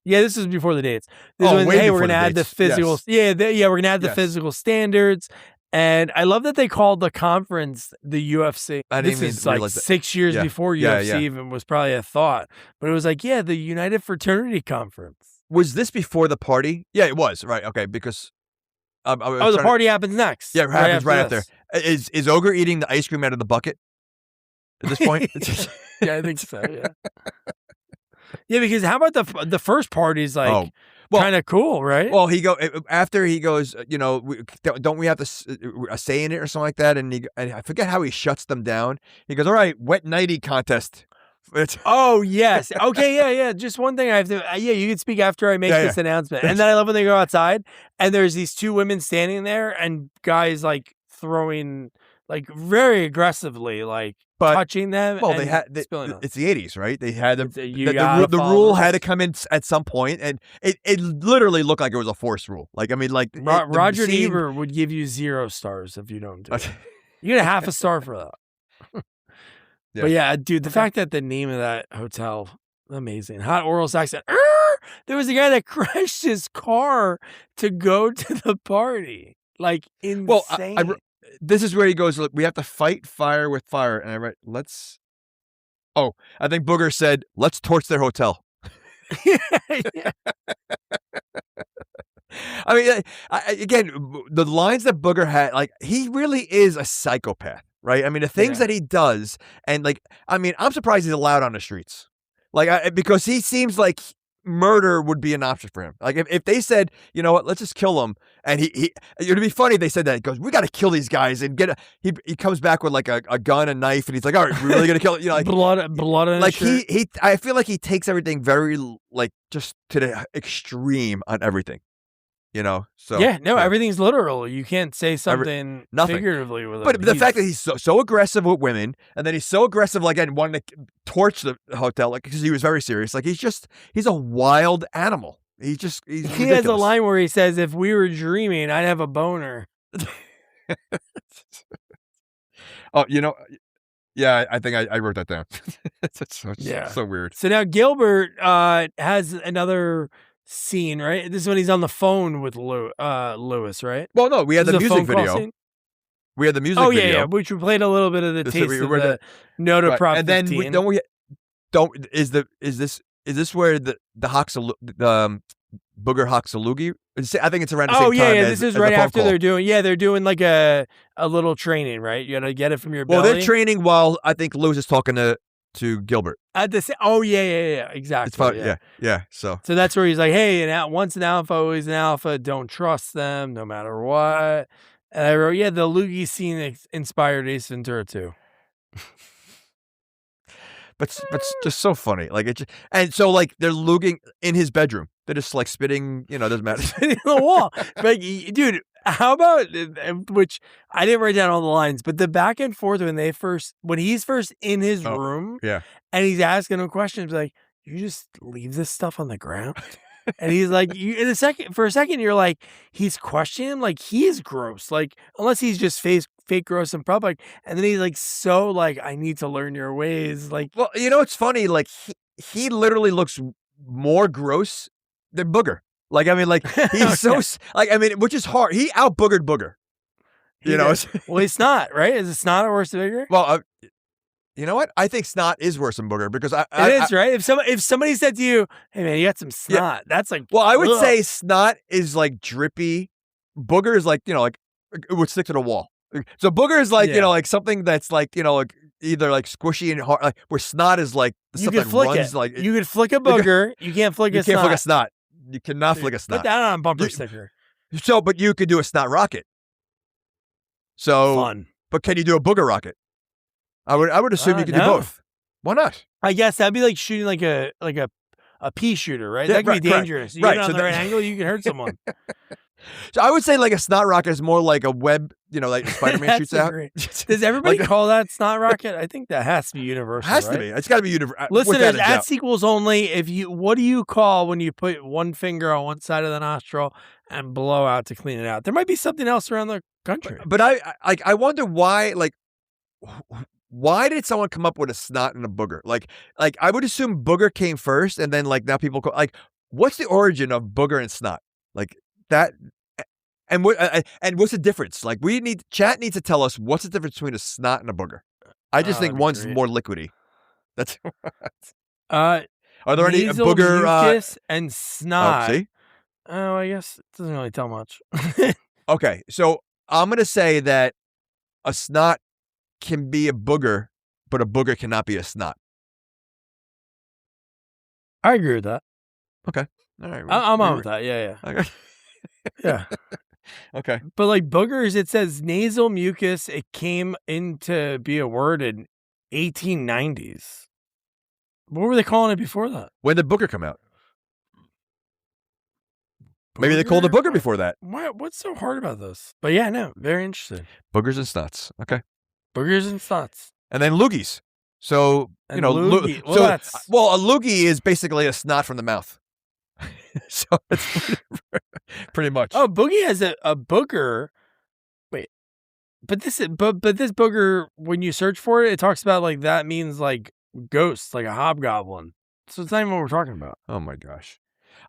[SPEAKER 2] Yeah, this is before the dates. This is when, hey, we're going to add the physical. Yes. We're going to add the physical standards. And I love that they called the conference the UFC. This is like 6 years before UFC even was probably a thought. But it was like, the United Fraternity Conference.
[SPEAKER 3] Was this before the party? Yeah, it was. Right. Okay. Because.
[SPEAKER 2] The party happens next.
[SPEAKER 3] Yeah, it happens right after. Is Ogre eating the ice cream out of the bucket at this point?
[SPEAKER 2] Yeah, I think so. Yeah. Yeah, because how about the first party's like kind of cool, right?
[SPEAKER 3] Well, after he goes, you know, don't we have to a say in it or something like that? And I forget how he shuts them down. He goes, all right, wet nighty contest.
[SPEAKER 2] Oh, yes. Okay, yeah. Just one thing I have to... you can speak after I make this announcement. And then I love when they go outside, and there's these two women standing there, and guys, like, throwing, like, very aggressively, like, touching them.
[SPEAKER 3] Well, it's the 80s, right? They had the rule had to come in at some point, and it literally looked like it was a forced rule. Like, I mean, like...
[SPEAKER 2] Roger Ebert would give you 0 stars if you don't do it. You get a half a star for that. Yeah. But yeah, dude, the fact that the name of that hotel Amazing. Hot oral sex. And, there was a guy that crashed his car to go to the party. Like, insane.
[SPEAKER 3] Well, this is where he goes, look, we have to fight fire with fire. And I write, I think Booger said, let's torch their hotel.
[SPEAKER 2] Yeah.
[SPEAKER 3] I mean, again, the lines that Booger had, like, he really is a psychopath, right? I mean, the things that he does, and like, I mean, I'm surprised he's allowed on the streets, like, because he seems like murder would be an option for him. Like, if they said, you know what, let's just kill him, and it'd be funny if they said that. He goes, we got to kill these guys, and he comes back with like a gun, a knife, and he's like, all right, we're really gonna kill it, you know, like
[SPEAKER 2] blood on
[SPEAKER 3] like
[SPEAKER 2] his shirt.
[SPEAKER 3] I feel like he takes everything very like just to the extreme on everything. You know, so
[SPEAKER 2] everything's literal. You can't say something
[SPEAKER 3] nothing
[SPEAKER 2] figuratively with it.
[SPEAKER 3] But the fact that he's so aggressive with women, and then he's so aggressive, like, again, wanting to torch the hotel, like, because he was very serious. Like, he's a wild animal. He has
[SPEAKER 2] a line where he says, "If we were dreaming, I'd have a boner."
[SPEAKER 3] Oh, you know, yeah, I think I wrote that down. It's so weird.
[SPEAKER 2] So now Gilbert has another scene, right? This is when he's on the phone with Lewis, right?
[SPEAKER 3] Well, no, we had the music video. We had the music video.
[SPEAKER 2] Yeah, which we played a little bit of the taste of the Note of Prop 15.
[SPEAKER 3] And then is this where the Booger hawks a loogie? I think it's around the same time.
[SPEAKER 2] This is right after they're doing like a little training, right? You gotta get it from your belly.
[SPEAKER 3] Well, they're training while I think Lewis is talking to Gilbert.
[SPEAKER 2] Exactly.
[SPEAKER 3] It's probably, yeah. So
[SPEAKER 2] that's where he's like, hey, once an alpha, always an alpha. Don't trust them, no matter what. And I wrote, the loogie scene inspired Ace Ventura too.
[SPEAKER 3] But just so funny, like and so like they're looging in his bedroom. They're just like spitting, doesn't matter,
[SPEAKER 2] spitting on the wall. Like, dude, how about, which I didn't write down all the lines, but the back and forth when he's first in his room, and he's asking him questions like, you just leave this stuff on the ground? And he's like, for a second, you're like, he's questioning him, like he is gross, like unless he's just fake gross in public, and then he's like, so like, I need to learn your ways, like.
[SPEAKER 3] Well, it's funny, like he literally looks more gross than Booger. Like, I mean, like he's like, I mean, which is hard. He out-boogered Booger.
[SPEAKER 2] Well, he's not, right? Is it snot or worse than Booger?
[SPEAKER 3] Well, you know what? I think snot is worse than Booger because
[SPEAKER 2] it is, right? If somebody said to you, "Hey man, you got some snot," that's like.
[SPEAKER 3] Well, I would say snot is like drippy. Booger is like like it would stick to the wall. So Booger is like like something that's like like either like squishy and hard. Like where snot is like the stuff that runs like.
[SPEAKER 2] You could flick a booger. You can't flick a snot.
[SPEAKER 3] You can't flick a snot. You cannot flick a snot.
[SPEAKER 2] Put that on a bumper sticker.
[SPEAKER 3] So, but you could do a snot rocket. So
[SPEAKER 2] fun.
[SPEAKER 3] But can you do a booger rocket? I would assume you could do both. Why not?
[SPEAKER 2] I guess that'd be like shooting like a pea shooter, right? That could be dangerous. You get it on the right angle, you can hurt someone.
[SPEAKER 3] So I would say like a snot rocket is more like a web, like Spider-Man shoots out.
[SPEAKER 2] Does everybody call that snot rocket? I think that has to be universal.
[SPEAKER 3] It has to be. It's got to be universal.
[SPEAKER 2] Listeners, at sequels only. What do you call when you put one finger on one side of the nostril and blow out to clean it out? There might be something else around the country.
[SPEAKER 3] But I wonder why, like, why did someone come up with a snot and a booger? Like I would assume booger came first, and then like now people call, like, what's the origin of booger and snot? Like that. And what's the difference? Like chat needs to tell us what's the difference between a snot and a booger. I just think one's more liquidy. That's are there any booger
[SPEAKER 2] mucus and snot?
[SPEAKER 3] Oh, see?
[SPEAKER 2] Oh, I guess it doesn't really tell much.
[SPEAKER 3] Okay, so I'm gonna say that a snot can be a booger, but a booger cannot be a snot.
[SPEAKER 2] I agree with that.
[SPEAKER 3] Okay, all right.
[SPEAKER 2] I'm on with that. Yeah.
[SPEAKER 3] Okay.
[SPEAKER 2] Yeah.
[SPEAKER 3] Okay.
[SPEAKER 2] But like boogers, it says nasal mucus. It came into be a word in 1890s. What were they calling it before that?
[SPEAKER 3] When did booger come out? Maybe they called it booger before that.
[SPEAKER 2] What's so hard about this? But yeah, no, very interesting.
[SPEAKER 3] Boogers and snots. Okay.
[SPEAKER 2] Boogers and snots.
[SPEAKER 3] And then loogies. So, a loogie is basically a snot from the mouth. So it's pretty much.
[SPEAKER 2] Oh, Boogie has a booger. Wait, but this booger, when you search for it, it talks about like that means like ghosts, like a hobgoblin. So it's not even what we're talking about.
[SPEAKER 3] Oh my gosh.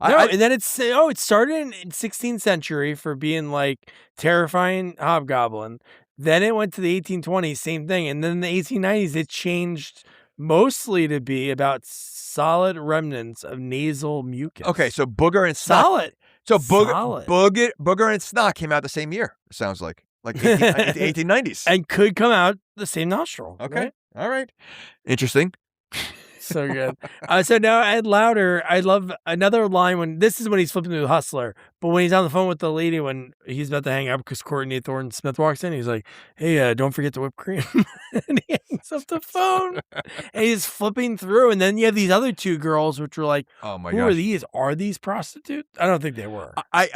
[SPEAKER 2] No, and then it started in 16th century for being like terrifying hobgoblin. Then it went to the 1820s, same thing. And then in the 1890s, it changed mostly to be about solid remnants of nasal mucus.
[SPEAKER 3] Okay, so Booger and Snot.
[SPEAKER 2] Solid.
[SPEAKER 3] So
[SPEAKER 2] Solid.
[SPEAKER 3] Booger and Snot came out the same year, it sounds like 1890s.
[SPEAKER 2] And could come out the same nostril.
[SPEAKER 3] Okay.
[SPEAKER 2] Right?
[SPEAKER 3] All right. Interesting.
[SPEAKER 2] So good. So now Ed Lauder, I love another line when this is when he's flipping through the Hustler, but when he's on the phone with the lady when he's about to hang up because Courtney Thorne Smith walks in, he's like, "Hey, don't forget the whipped cream," and he hangs up the phone. And he's flipping through, and then you have these other two girls, which were like,
[SPEAKER 3] "Oh my
[SPEAKER 2] Who
[SPEAKER 3] gosh,
[SPEAKER 2] are these? Are these prostitutes?" I don't think they were.
[SPEAKER 3] I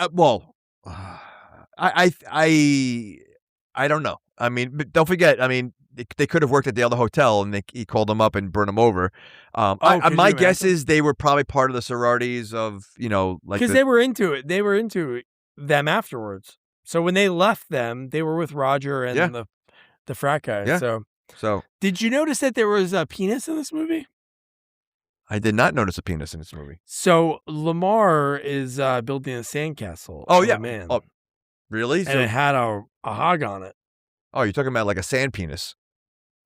[SPEAKER 3] don't know. I mean, but don't forget. I mean, they could have worked at the other hotel, and he called them up and burned them over. My guess is they were probably part of the sororities of, like
[SPEAKER 2] because they were into it. They were into them afterwards. So when they left them, they were with Roger and the frat guys.
[SPEAKER 3] Yeah.
[SPEAKER 2] So did you notice that there was a penis in this movie?
[SPEAKER 3] I did not notice a penis in this movie.
[SPEAKER 2] So Lamar is building a sandcastle.
[SPEAKER 3] Oh yeah,
[SPEAKER 2] man.
[SPEAKER 3] Oh, really?
[SPEAKER 2] And it had a hog on it.
[SPEAKER 3] Oh, you're talking about like a sand penis?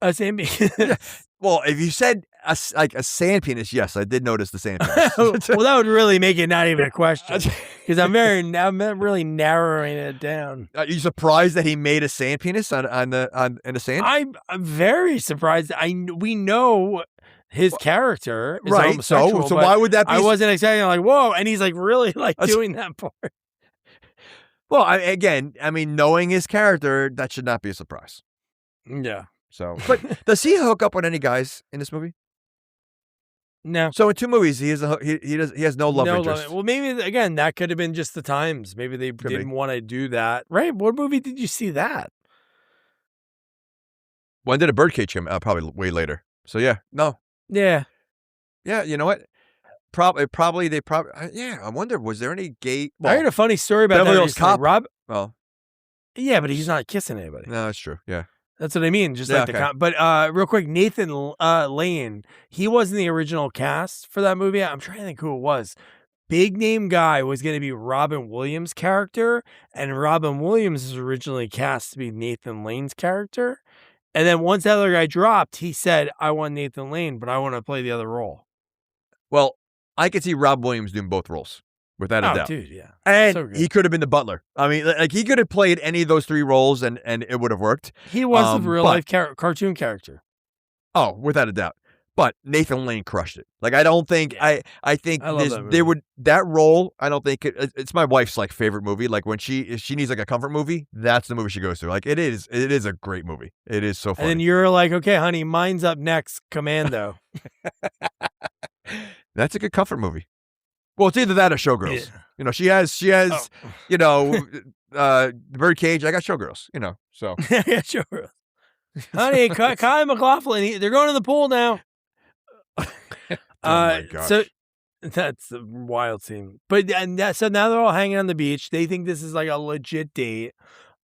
[SPEAKER 2] A sand penis.
[SPEAKER 3] Well, if you said a sand penis, yes, I did notice the sand penis.
[SPEAKER 2] Well, that would really make it not even a question because I'm really narrowing it down.
[SPEAKER 3] Are you surprised that he made a sand penis in the sand?
[SPEAKER 2] I'm very surprised. We know his character is
[SPEAKER 3] right?
[SPEAKER 2] homosexual,
[SPEAKER 3] So why would that be?
[SPEAKER 2] I wasn't expecting like whoa, and he's like really like doing that part.
[SPEAKER 3] Well, I mean, knowing his character, that should not be a surprise.
[SPEAKER 2] Yeah.
[SPEAKER 3] So, but does he hook up with any guys in this movie?
[SPEAKER 2] No.
[SPEAKER 3] So in 2 movies, he has no love interest.
[SPEAKER 2] Well, maybe again that could have been just the times. Maybe they didn't want to do that. Right? What movie did you see that?
[SPEAKER 3] When did A Birdcage come out? Probably way later. So yeah, no.
[SPEAKER 2] Yeah.
[SPEAKER 3] Yeah, you know what? Probably. Yeah, I wonder, was there any gay? Well,
[SPEAKER 2] I heard a funny story about
[SPEAKER 3] Beverly
[SPEAKER 2] that.
[SPEAKER 3] Hills Cop.
[SPEAKER 2] Rob.
[SPEAKER 3] Well,
[SPEAKER 2] yeah, but he's not kissing anybody.
[SPEAKER 3] no, that's true. Yeah.
[SPEAKER 2] That's what I mean. Just like the but real quick, Nathan Lane, he was in the original cast for that movie. I'm trying to think who it was. Big name guy was going to be Robin Williams' character, and Robin Williams was originally cast to be Nathan Lane's character. And then once that other guy dropped, he said, "I want Nathan Lane, but I want to play the other role."
[SPEAKER 3] Well, I could see Rob Williams doing both roles. Without a doubt.
[SPEAKER 2] Dude, yeah.
[SPEAKER 3] And
[SPEAKER 2] so
[SPEAKER 3] he could have been the butler. I mean, like he could have played any of those 3 roles and it would have worked.
[SPEAKER 2] He was a real life cartoon character.
[SPEAKER 3] Oh, without a doubt. But Nathan Lane crushed it. Like I don't think I think that role, I don't think it's my wife's like favorite movie. Like when if she needs like a comfort movie, that's the movie she goes to. Like it is a great movie. It is so funny.
[SPEAKER 2] And then you're like, "Okay, honey, mine's up next, Commando."
[SPEAKER 3] That's a good comfort movie. Well, it's either that or Showgirls. Yeah. She has, Birdcage. I got Showgirls, so.
[SPEAKER 2] Yeah, Showgirls. Honey, Kyle MacLachlan, they're going to the pool now.
[SPEAKER 3] Oh my gosh.
[SPEAKER 2] So that's a wild scene. But so now they're all hanging on the beach. They think this is like a legit date.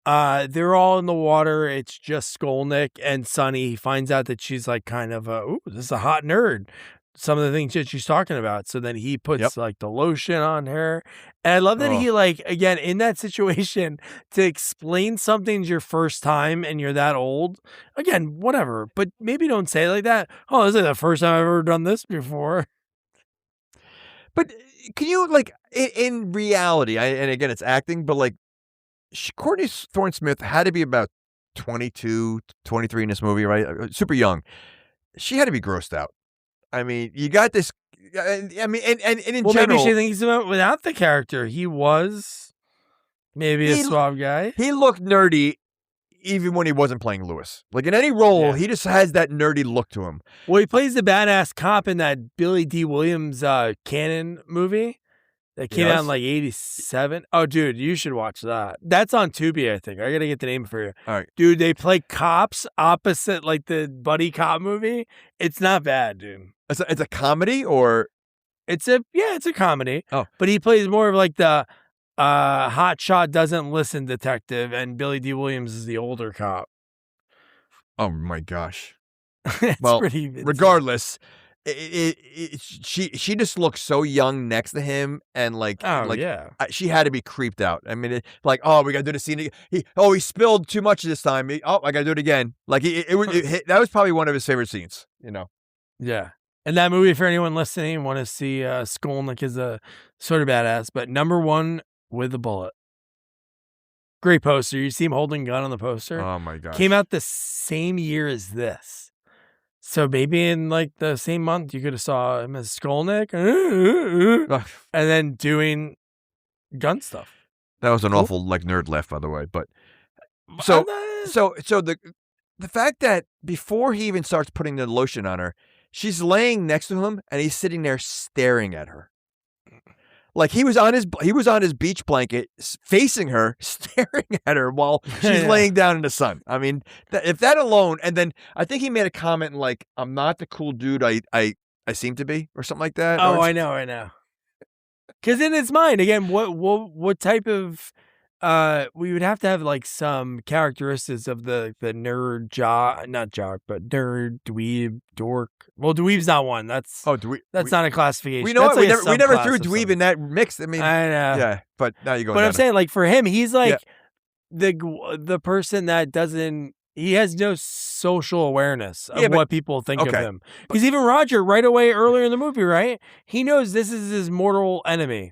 [SPEAKER 2] They're all in the water. It's just Skolnick and Sonny. He finds out that she's like kind of this is a hot nerd. Some of the things that she's talking about. So then he puts like the lotion on her. And I love that he like, again, in that situation to explain something's your first time and you're that old. Again, whatever, but maybe don't say it like that. "Oh, this is the first time I've ever done this before."
[SPEAKER 3] But can you like in reality, and again, it's acting, but like Courtney Thorne Smith had to be about 22, 23 in this movie, right? Super young. She had to be grossed out. I mean, you got this. I mean, and in general,
[SPEAKER 2] maybe she thinks about without the character, he was maybe a suave guy.
[SPEAKER 3] He looked nerdy, even when he wasn't playing Lewis. Like in any role, he just has that nerdy look to him.
[SPEAKER 2] Well, he plays the badass cop in that Billy D. Williams Cannon movie that came out in like 87. Oh, dude, you should watch that. That's on Tubi, I think. I gotta get the name for you.
[SPEAKER 3] All right,
[SPEAKER 2] dude. They play cops opposite like the buddy cop movie. It's not bad, dude.
[SPEAKER 3] It's a comedy, or
[SPEAKER 2] it's a comedy.
[SPEAKER 3] Oh,
[SPEAKER 2] but he plays more of like the hot shot doesn't listen detective, and Billy D. Williams is the older cop.
[SPEAKER 3] Oh my gosh!
[SPEAKER 2] It's
[SPEAKER 3] well,
[SPEAKER 2] pretty
[SPEAKER 3] regardless, she just looks so young next to him, and like
[SPEAKER 2] yeah.
[SPEAKER 3] she had to be creeped out. I mean, we gotta do the scene again. He spilled too much this time. I gotta do it again. Like that was probably one of his favorite scenes.
[SPEAKER 2] Yeah. And that movie, for anyone listening, want to see Skolnick is a sort of badass, but number one with a bullet. Great poster. You see him holding a gun on the poster.
[SPEAKER 3] Oh my god!
[SPEAKER 2] Came out the same year as this, so maybe in like the same month you could have saw him as Skolnick, and then doing gun stuff.
[SPEAKER 3] That was an awful like nerd laugh, by the way. But so the fact that before he even starts putting the lotion on her, she's laying next to him and he's sitting there staring at her. Like he was on his beach blanket facing her, staring at her while she's laying down in the sun. I mean, if that alone, and then I think he made a comment like, "I'm not the cool dude I seem to be," or something like that.
[SPEAKER 2] Oh, I know. Because in his mind, again, what type of we would have to have like some characteristics of the nerd not jock, but nerd, dweeb, dork. Well, dweeb's not one. That's not a classification.
[SPEAKER 3] We know
[SPEAKER 2] that's
[SPEAKER 3] what,
[SPEAKER 2] like
[SPEAKER 3] we never threw dweeb in that mix. I mean,
[SPEAKER 2] I know.
[SPEAKER 3] Yeah, but now you go.
[SPEAKER 2] But I'm saying, like, for him, he's like the person that doesn't. He has no social awareness of what people think of him. Because even Roger, right away earlier in the movie, right, he knows this is his mortal enemy.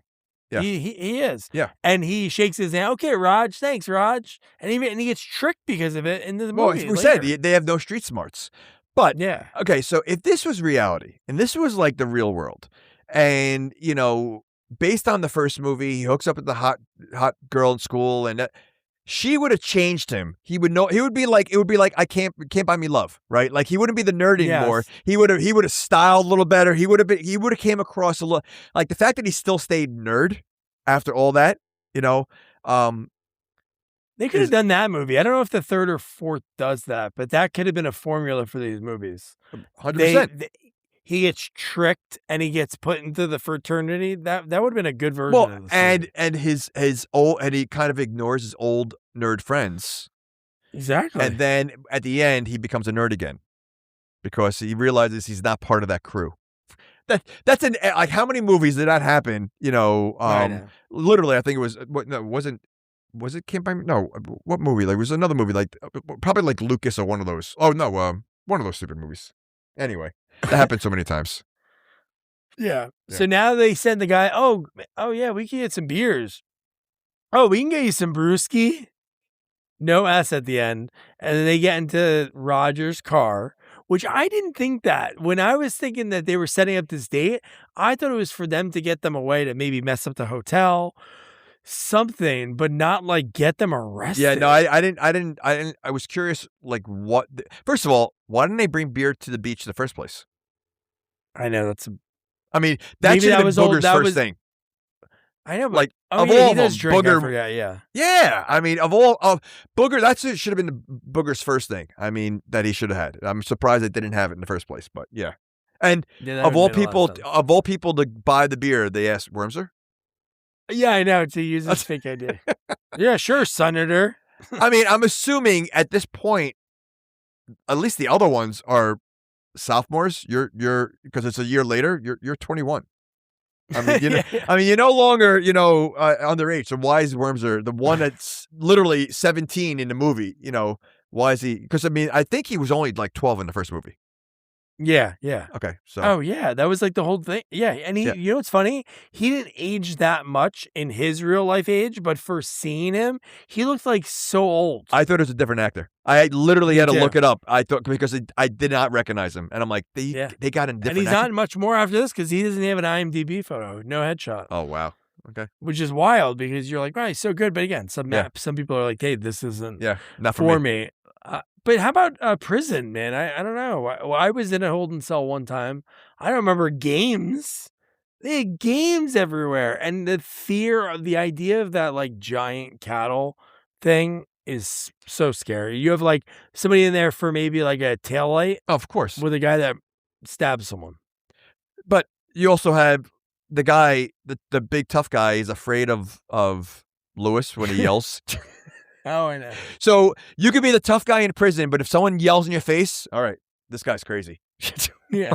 [SPEAKER 2] Yeah. He is.
[SPEAKER 3] Yeah.
[SPEAKER 2] And he shakes his hand. Okay, Raj. Thanks, Raj. And he gets tricked because of it in the movie.
[SPEAKER 3] Well, we said they have no street smarts. But
[SPEAKER 2] yeah.
[SPEAKER 3] Okay, so if this was reality and this was like the real world, and based on the first movie, he hooks up with the hot girl in school, and she would have changed him. He would know. It would be like I can't buy me love, right? Like he wouldn't be the nerd anymore. Yes. He would have styled a little better. He would have came across a little like the fact that he still stayed nerd after all that.
[SPEAKER 2] They could have done that movie. I don't know if the third or fourth does that, but that could have been a formula for these movies.
[SPEAKER 3] 100%.
[SPEAKER 2] He gets tricked and he gets put into the fraternity. That would have been a good version of this movie.
[SPEAKER 3] And his old, and he kind of ignores his old nerd friends.
[SPEAKER 2] Exactly.
[SPEAKER 3] And then at the end he becomes a nerd again because he realizes he's not part of that crew. That's like how many movies did that happen? Literally I think it was was it Can't Buy Me? No, what movie? Like, it was another movie, like probably like Lucas or one of those. Oh no, one of those stupid movies. Anyway, that happened so many times.
[SPEAKER 2] Yeah. So now they send the guy. Oh yeah, we can get some beers. Oh, we can get you some brewski. No S at the end, and then they get into Roger's car, which I didn't think that. When I was thinking that they were setting up this date, I thought it was for them to get them away to maybe mess up the hotel. Something, but not like get them arrested.
[SPEAKER 3] Yeah, no, I didn't. I was curious, like what? First of all, why didn't they bring beer to the beach in the first place?
[SPEAKER 2] I know
[SPEAKER 3] I mean, that should have been Booger's first thing.
[SPEAKER 2] I know, but,
[SPEAKER 3] like
[SPEAKER 2] of
[SPEAKER 3] all
[SPEAKER 2] he
[SPEAKER 3] of
[SPEAKER 2] does
[SPEAKER 3] them,
[SPEAKER 2] drink.
[SPEAKER 3] Booger.
[SPEAKER 2] I forgot, yeah.
[SPEAKER 3] Yeah, I mean, of Booger, that should have been Booger's first thing. I mean, that he should have had. I'm surprised they didn't have it in the first place, but yeah. And of all people to buy the beer, they asked Wormser.
[SPEAKER 2] Yeah, I know, to use this fake idea. Yeah, sure, Senator.
[SPEAKER 3] I mean, I'm assuming at this point, at least the other ones are sophomores. You're because it's a year later. You're 21. I mean, I mean, you're no longer underage. So why is Wormser the one that's literally 17 in the movie? Why is he? Because I mean, I think he was only like 12 in the first movie.
[SPEAKER 2] Yeah.
[SPEAKER 3] Okay, so.
[SPEAKER 2] Oh, yeah, that was like the whole thing. Yeah, and you know what's funny? He didn't age that much in his real life age, but for seeing him, he looked like so old.
[SPEAKER 3] I thought it was a different actor. I literally had to look it up. I thought because I did not recognize him, and I'm like, they got a different.
[SPEAKER 2] And he's not much more after this because he doesn't have an IMDb photo, no headshot.
[SPEAKER 3] Oh wow. Okay.
[SPEAKER 2] Which is wild because you're like, wow, he's so good, but again, some people are like, hey, this isn't
[SPEAKER 3] not
[SPEAKER 2] for me. But how about prison, man? I don't know. I was in a holding cell one time. I don't remember games. They had games everywhere. And the fear of the idea of that like giant cattle thing is so scary. You have like somebody in there for maybe like a taillight.
[SPEAKER 3] Oh, of course.
[SPEAKER 2] With a guy that stabs someone.
[SPEAKER 3] But you also have the guy, the big tough guy is afraid of Lewis when he yells.
[SPEAKER 2] Oh, I know.
[SPEAKER 3] So you could be the tough guy in prison, but if someone yells in your face, all right, this guy's crazy.
[SPEAKER 2] Yeah.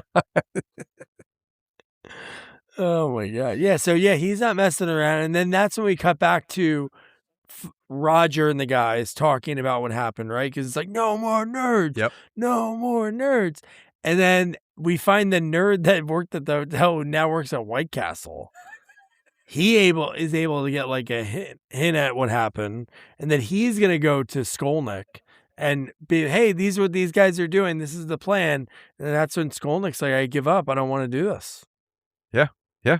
[SPEAKER 2] Oh my god. Yeah. So yeah, he's not messing around, and then that's when we cut back to Roger and the guys talking about what happened, right? Because it's like no more nerds,
[SPEAKER 3] Yep.
[SPEAKER 2] no more nerds, and then we find the nerd that worked at the hotel who now works at White Castle. He is able to get like a hint at what happened, and then he's gonna go to Skolnick and be, hey, these are what these guys are doing. This is the plan, and that's when Skolnick's like, I give up. I don't want to do this.
[SPEAKER 3] Yeah. Yeah.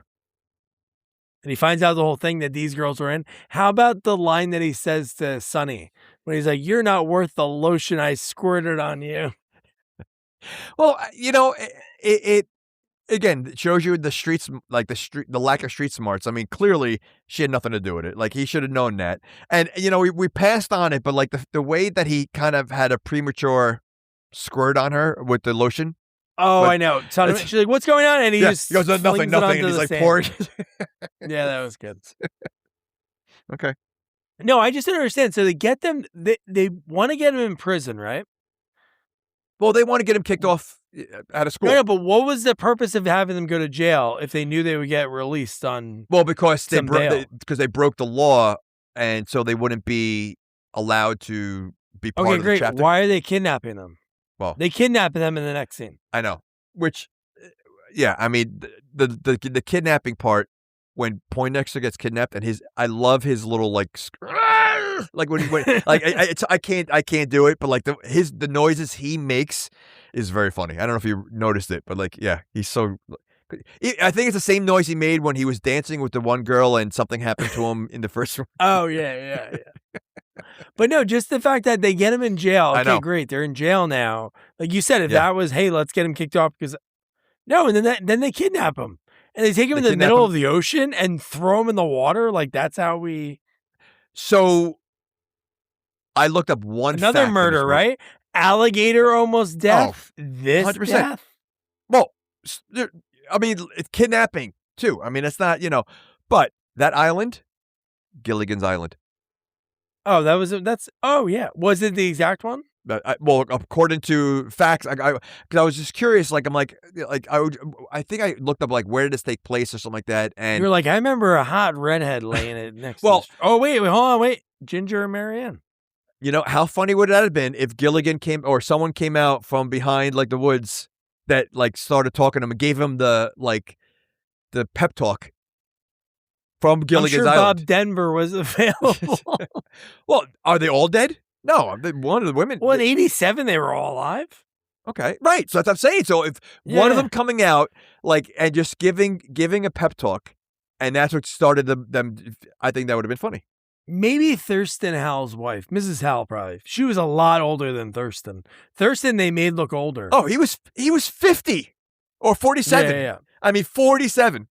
[SPEAKER 2] And he finds out the whole thing that these girls were in. How about the line that he says to Sonny when he's like, "You're not worth the lotion I squirted on you."
[SPEAKER 3] Well, it again, it shows you the streets, like the lack of street smarts. I mean, clearly she had nothing to do with it. Like he should have known that. And we passed on it, but like the way that he kind of had a premature squirt on her with the lotion.
[SPEAKER 2] Oh, I know. She's like, "What's going on?" And he just
[SPEAKER 3] goes, nothing. And he's like pouring.
[SPEAKER 2] Yeah, that was good.
[SPEAKER 3] Okay.
[SPEAKER 2] No, I just didn't understand. So they get them. They want to get him in prison, right?
[SPEAKER 3] Well, they want to get him kicked off out of school.
[SPEAKER 2] No, but what was the purpose of having them go to jail if they knew they would get released on?
[SPEAKER 3] Well, because they broke the law, and so they wouldn't be allowed to be part of the chapter.
[SPEAKER 2] Why are they kidnapping them?
[SPEAKER 3] Well,
[SPEAKER 2] they kidnap them in the next scene.
[SPEAKER 3] I know. Which, yeah, I mean, the kidnapping part when Poindexter gets kidnapped, and I love his little like when he went like I can't do it, but like the noises he makes is very funny. I don't know if you noticed it, but like yeah, he's so. I think it's the same noise he made when he was dancing with the one girl and something happened to him in the first one.
[SPEAKER 2] Oh yeah. But no, just the fact that they get him in jail. Okay, great. They're in jail now. Like you said, if that was, hey, let's get him kicked off because no, and then they kidnap him and they take him in the middle of the ocean and throw him in the water. Like that's how we.
[SPEAKER 3] So I looked up
[SPEAKER 2] another murder, right? Alligator almost death.
[SPEAKER 3] Oh,
[SPEAKER 2] this 100%. Death.
[SPEAKER 3] Well, I mean, it's kidnapping too. I mean, it's not but that island, Gilligan's Island.
[SPEAKER 2] Oh, oh yeah. Was it the exact one?
[SPEAKER 3] Well, according to facts, because I was just curious. Like, I'm like I think I looked up like where did this take place or something like that. And
[SPEAKER 2] you're like, I remember a hot redhead laying it next. Well, oh wait, hold on, Ginger and Marianne.
[SPEAKER 3] How funny would that have been if Gilligan came or someone came out from behind like the woods that like started talking to him and gave him the pep talk. From Gilligan's Island.
[SPEAKER 2] Bob Denver was available.
[SPEAKER 3] Well, are they all dead? No, one of the women.
[SPEAKER 2] Well, in 87, they were all alive.
[SPEAKER 3] Okay, right. So that's what I'm saying. So if one of them coming out, like, and just giving a pep talk, and that's what started them, I think that would have been funny.
[SPEAKER 2] Maybe Thurston Howell's wife, Mrs. Howell, probably. She was a lot older than Thurston. Thurston, they made look older.
[SPEAKER 3] Oh, he was 50 or 47.
[SPEAKER 2] Yeah.
[SPEAKER 3] I mean, 47.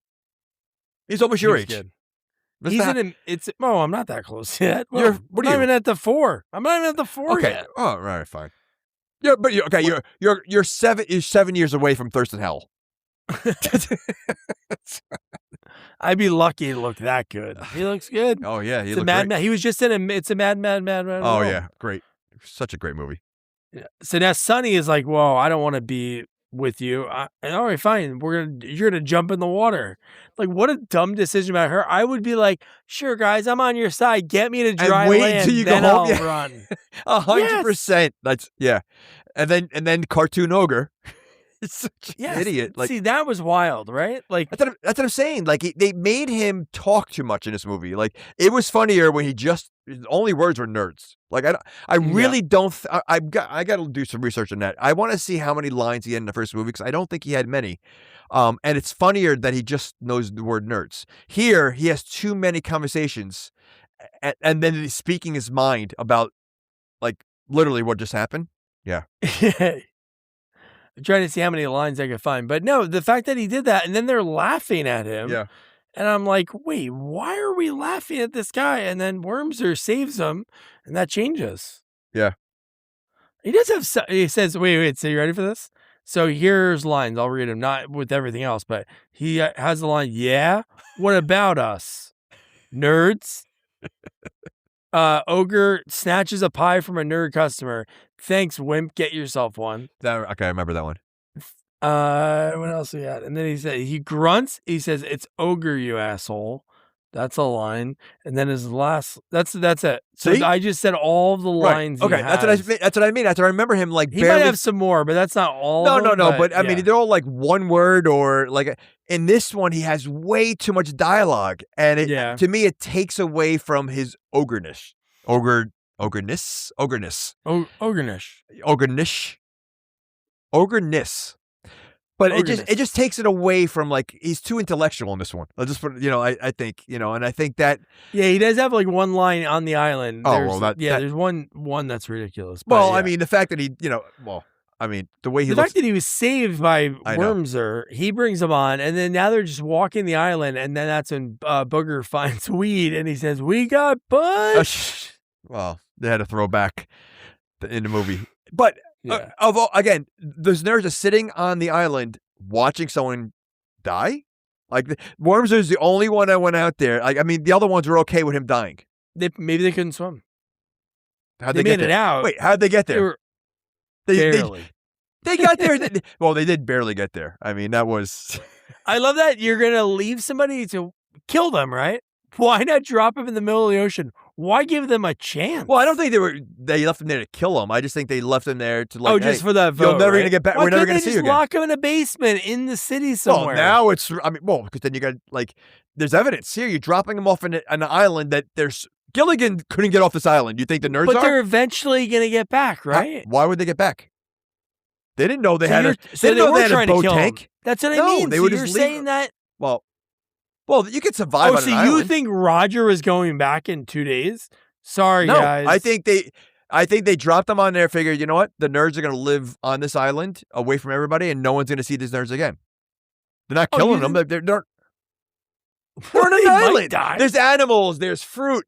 [SPEAKER 3] He's almost your age.
[SPEAKER 2] Good. I'm not that close yet. Well,
[SPEAKER 3] what are you?
[SPEAKER 2] Even at the 4. I'm not even at the 4 yet.
[SPEAKER 3] Oh, right, fine. Yeah, but you're 7 years away from Thurston Howell.
[SPEAKER 2] I'd be lucky to look that good. He looks good.
[SPEAKER 3] Oh yeah,
[SPEAKER 2] he was just in It's a Mad.
[SPEAKER 3] Oh yeah, great, such a great movie.
[SPEAKER 2] Yeah. So now Sonny is like, "Whoa, I don't want to be with you." All right, fine. You're gonna jump in the water. Like, what a dumb decision about her. I would be like, "Sure, guys, I'm on your side. Get me to dry
[SPEAKER 3] land.
[SPEAKER 2] Wait
[SPEAKER 3] until you
[SPEAKER 2] then
[SPEAKER 3] go home.
[SPEAKER 2] I'll run."
[SPEAKER 3] 100%. That's And then Cartoon Ogre. It's such an idiot. Like,
[SPEAKER 2] see, that was wild, right? Like
[SPEAKER 3] that's what I'm saying. Like they made him talk too much in this movie. Like it was funnier when his only words were nerds. Like I really don't. I got to do some research on that. I want to see how many lines he had in the first movie because I don't think he had many. And it's funnier that he just knows the word nerds. Here he has too many conversations, and then he's speaking his mind about like literally what just happened. Yeah.
[SPEAKER 2] I'm trying to see how many lines I could find. But no, the fact that he did that and then they're laughing at him.
[SPEAKER 3] Yeah.
[SPEAKER 2] And I'm like, wait, why are we laughing at this guy? And then Wormser saves him and that changes.
[SPEAKER 3] Yeah.
[SPEAKER 2] He says, wait, so you ready for this? So here's lines. I'll read them, not with everything else, but he has the line, yeah? What about us? Nerds? Ogre snatches a pie from a nerd customer. Thanks, wimp. Get yourself one.
[SPEAKER 3] Okay, I remember that one.
[SPEAKER 2] What else we got? And then he grunts. He says, "It's ogre, you asshole." That's a line. And then his last. That's it. So
[SPEAKER 3] See?
[SPEAKER 2] I just said all the lines.
[SPEAKER 3] Right. Okay,
[SPEAKER 2] he
[SPEAKER 3] that's
[SPEAKER 2] has.
[SPEAKER 3] what I mean. That's what I remember him like.
[SPEAKER 2] He
[SPEAKER 3] barely...
[SPEAKER 2] might have some more, but that's not all.
[SPEAKER 3] No,
[SPEAKER 2] of them,
[SPEAKER 3] no. But I
[SPEAKER 2] yeah.
[SPEAKER 3] mean, they're all like one word or like. In this one, he has way too much dialogue, and to me, it takes away from his ogreness. Ogreness. But it just takes it away from like he's too intellectual in this one. I'll just put I think and I think that
[SPEAKER 2] he does have like one line on the island.
[SPEAKER 3] There's
[SPEAKER 2] one that's ridiculous.
[SPEAKER 3] Well, I mean the fact that he I mean the way he
[SPEAKER 2] fact that he was saved by Wormser, he brings him on, and then now they're just walking the island, and then that's when Booger finds weed, and he says, "We got bush."
[SPEAKER 3] Well, they had to throw back in the movie, but. Again, those nerds are sitting on the island watching someone die. Like Worms is the only one that went out there. Like I mean, the other ones were okay with him dying.
[SPEAKER 2] Maybe they couldn't swim.
[SPEAKER 3] How'd they get
[SPEAKER 2] made
[SPEAKER 3] there?
[SPEAKER 2] it out.
[SPEAKER 3] Wait, how'd they get there?
[SPEAKER 2] Barely.
[SPEAKER 3] They got there. Well, they did barely get there. I mean, that was.
[SPEAKER 2] I love that you're gonna leave somebody to kill them, right? Why not drop them in the middle of the ocean? Why give them a chance?
[SPEAKER 3] Well, I don't think they left him there to kill him. I just think they left him there to like.
[SPEAKER 2] Just for that vote.
[SPEAKER 3] You're never gonna get back. We're never gonna see you again.
[SPEAKER 2] Lock him in a basement in the city somewhere.
[SPEAKER 3] Well, now it's. I mean, because then you got like, there's evidence here. You're dropping him off on an island that there's. Gilligan couldn't get off this island. You think the nerds
[SPEAKER 2] But they're eventually gonna get back, right?
[SPEAKER 3] Why would they get back? They didn't know they had a.
[SPEAKER 2] They were trying to kill
[SPEAKER 3] tank.
[SPEAKER 2] Him. That's what I mean.
[SPEAKER 3] They would
[SPEAKER 2] you're
[SPEAKER 3] just
[SPEAKER 2] saying that.
[SPEAKER 3] Well, you could survive on an island.
[SPEAKER 2] So you think Roger was going back in 2 days? Sorry, guys.
[SPEAKER 3] I think they dropped them on there. Figured, you know what? The nerds are going to live on this island away from everybody, and no one's going to see these nerds again. They're not killing them. They're on an island. There's animals. There's fruit.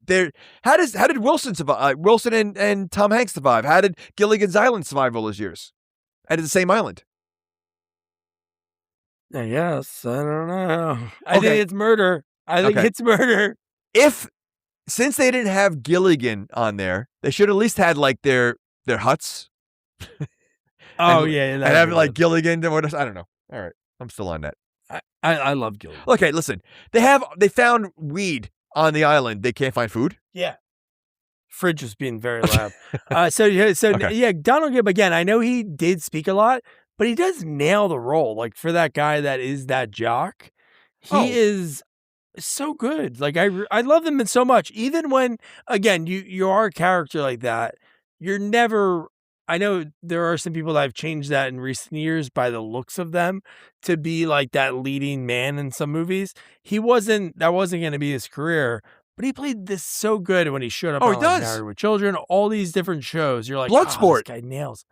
[SPEAKER 3] How did Wilson survive? Wilson and Tom Hanks survive. How did Gilligan's Island survive all those years? And it's the same island.
[SPEAKER 2] I guess. I don't know. I think it's murder. It's murder.
[SPEAKER 3] Since they didn't have Gilligan on there, they should at least had like their huts. And have like Gilligan. I don't know. All right, I'm still on that.
[SPEAKER 2] I love Gilligan.
[SPEAKER 3] Okay, listen. They found weed on the island. They can't find food.
[SPEAKER 2] Yeah. Fridge was being very loud. Donald Gibb again. I know he did speak a lot. But he does nail the role. Like for that guy that is that jock, he is so good. Like I love him so much. Even when again you are a character like that, you're never. I know there are some people that have changed that in recent years by the looks of them to be like that leading man in some movies. That wasn't going to be his career. But he played this so good when he showed up on Married with Children, all these different shows. You're like,
[SPEAKER 3] Bloodsport.
[SPEAKER 2] This guy nails.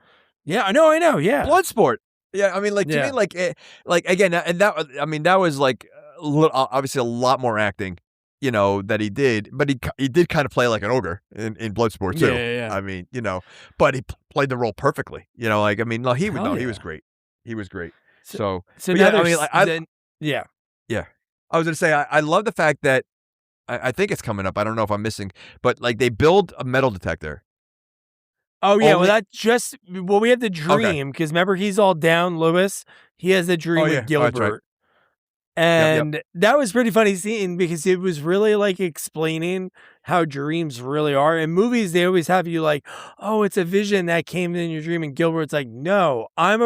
[SPEAKER 2] Yeah, I know. Yeah,
[SPEAKER 3] Bloodsport. Yeah, I mean, to me, like again, and that I mean, that was like obviously a lot more acting, that he did, but he did kind of play like an ogre in Bloodsport too.
[SPEAKER 2] Yeah.
[SPEAKER 3] I mean, but he played the role perfectly. He was great. He was great. So
[SPEAKER 2] now
[SPEAKER 3] I mean, yeah. I was gonna say I love the fact that I think it's coming up. I don't know if I'm missing, but like they build a metal detector.
[SPEAKER 2] Oh, yeah. We have the dream because remember, he's all down, Lewis. He has a dream with Gilbert.
[SPEAKER 3] Right.
[SPEAKER 2] And that was pretty funny seeing because it was really like explaining how dreams really are. In movies, they always have you like, oh, it's a vision that came in your dream. And Gilbert's like, no, I'm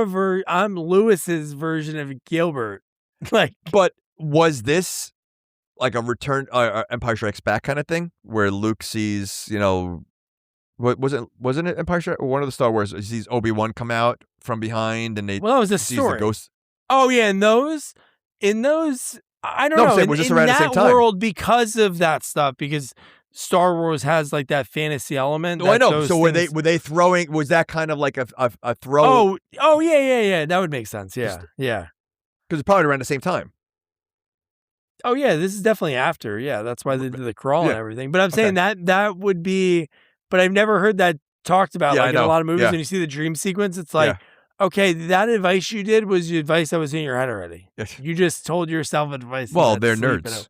[SPEAKER 2] Lewis's version of Gilbert.
[SPEAKER 3] But was this like a return, Empire Strikes Back kind of thing where Luke sees, wasn't it Empire Strikes? One of the Star Wars sees Obi-Wan come out from behind, and that was a story. The ghost.
[SPEAKER 2] Oh yeah, in those, I don't know.
[SPEAKER 3] Was this around the same time?
[SPEAKER 2] World because of that stuff because Star Wars has like that fantasy element.
[SPEAKER 3] Oh, I know. So were they throwing? Was that kind of like a throw?
[SPEAKER 2] Oh yeah. That would make sense. Yeah.
[SPEAKER 3] Because it's probably around the same time.
[SPEAKER 2] Oh yeah, this is definitely after. Yeah, that's why they did the crawl and everything. But I'm saying that would be. But I've never heard that talked about in a lot of movies. When you see the dream sequence, it's like, okay, that advice you did was the advice that was in your head already.
[SPEAKER 3] Yes.
[SPEAKER 2] You just told yourself advice.
[SPEAKER 3] Well, they're nerds.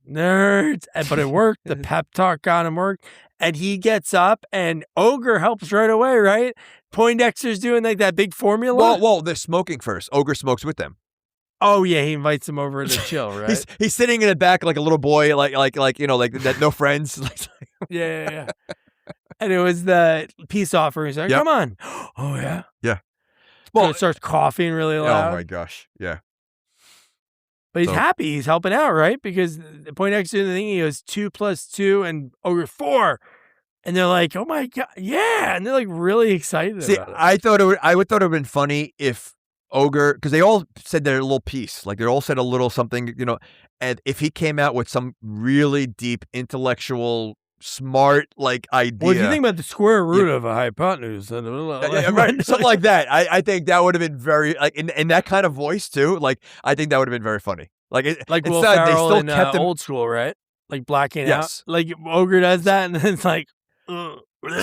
[SPEAKER 2] nerds. But it worked. The pep talk on him worked. And he gets up and Ogre helps right away, right? Poindexter's doing like that big formula.
[SPEAKER 3] Well, they're smoking first. Ogre smokes with them.
[SPEAKER 2] Oh yeah, he invites him over to chill, right?
[SPEAKER 3] he's sitting in the back like a little boy, like that, no friends.
[SPEAKER 2] Yeah. And it was the peace offering. He's like, come on. Oh yeah.
[SPEAKER 3] Yeah.
[SPEAKER 2] Well, it starts coughing really loud.
[SPEAKER 3] Oh my gosh. Yeah.
[SPEAKER 2] But he's happy. He's helping out, right? Because the Poindexter did the thing, he goes 2 + 2 and Ogre 4. And they're like, oh my God. Yeah. And they're like really excited about it.
[SPEAKER 3] I thought it would have been funny if Ogre, because they all said their little piece, like they all said a little something, and if he came out with some really deep intellectual, smart idea.
[SPEAKER 2] What do you think about the square root of a hypotenuse?
[SPEAKER 3] Right, something like that. I think that would have been very in that kind of voice too. Like I think that would have been very funny. Like
[SPEAKER 2] Will Ferrell in Old School, right? Like blacking out. Like Ogre does that, and then it's like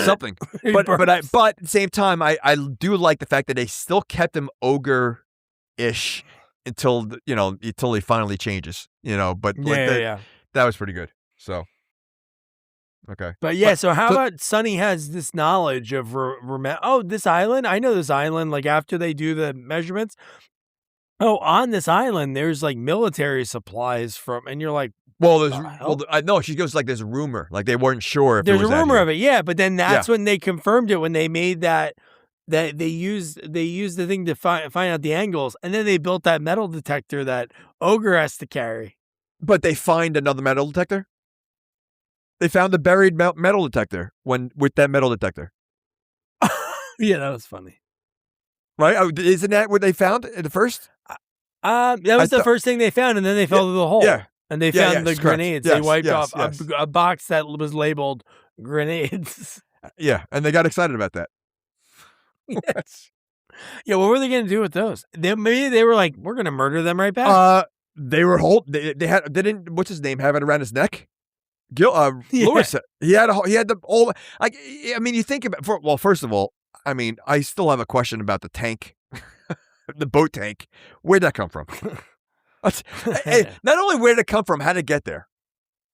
[SPEAKER 3] something. But at the same time, I do like the fact that they still kept him ogre-ish until he finally changes. But that was pretty good. So okay.
[SPEAKER 2] But so how about Sonny has this knowledge of this island? I know this island. Like after they do the measurements, on this island there's like military supplies and you're like.
[SPEAKER 3] No, she goes like there's a rumor, like they weren't sure if
[SPEAKER 2] there's
[SPEAKER 3] a
[SPEAKER 2] rumor of it, yeah. But then that's when they confirmed it when they made that they used the thing to find out the angles, and then they built that metal detector that Ogre has to carry.
[SPEAKER 3] But they find another metal detector. They found the buried metal detector with that metal detector.
[SPEAKER 2] Yeah, that was funny,
[SPEAKER 3] right? Isn't that what they found at the first?
[SPEAKER 2] That was the first thing they found, and then they fell through the hole.
[SPEAKER 3] Yeah.
[SPEAKER 2] And they found the grenades.
[SPEAKER 3] Yes,
[SPEAKER 2] they wiped off a box that was labeled grenades.
[SPEAKER 3] Yeah, and they got excited about that.
[SPEAKER 2] Yes. Yeah, what were they going to do with those? Maybe they were like, we're going to murder them right back.
[SPEAKER 3] They were didn't what's his name have it around his neck? Lewis. He had the whole. You think about. First of all, I still have a question about the tank, the boat tank. Where'd that come from? Not only where did it come from, how did it get there?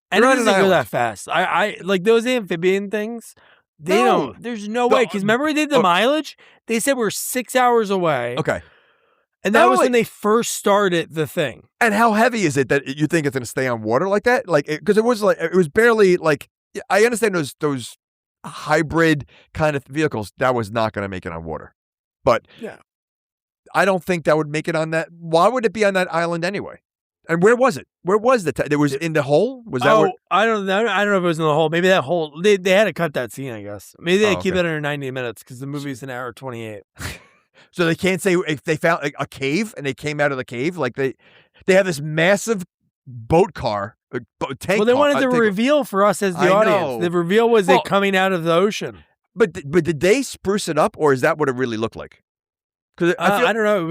[SPEAKER 2] And it doesn't go that fast. I like those amphibian things. They don't. There's no way. Because remember we did the mileage? They said we're 6 hours away.
[SPEAKER 3] Okay.
[SPEAKER 2] And that was when they first started the thing.
[SPEAKER 3] And how heavy is it that you think it's going to stay on water like that? Like, because it was barely like. I understand those hybrid kind of vehicles that was not going to make it on water, but
[SPEAKER 2] yeah.
[SPEAKER 3] I don't think that would make it on that. Why would it be on that island anyway? And where was it? Where was it was in the hole? Was that?
[SPEAKER 2] I don't know. I don't know if it was in the hole. Maybe that hole. They had to cut that scene. I guess maybe they keep it under 90 minutes because the movie's an hour 28.
[SPEAKER 3] So they can't say if they found a cave and they came out of the cave. Like they have this massive boat car, tank.
[SPEAKER 2] Well, they wanted the reveal for us as the audience. The reveal was it coming out of the ocean.
[SPEAKER 3] But did they spruce it up, or is that what it really looked like? Because
[SPEAKER 2] I don't know. It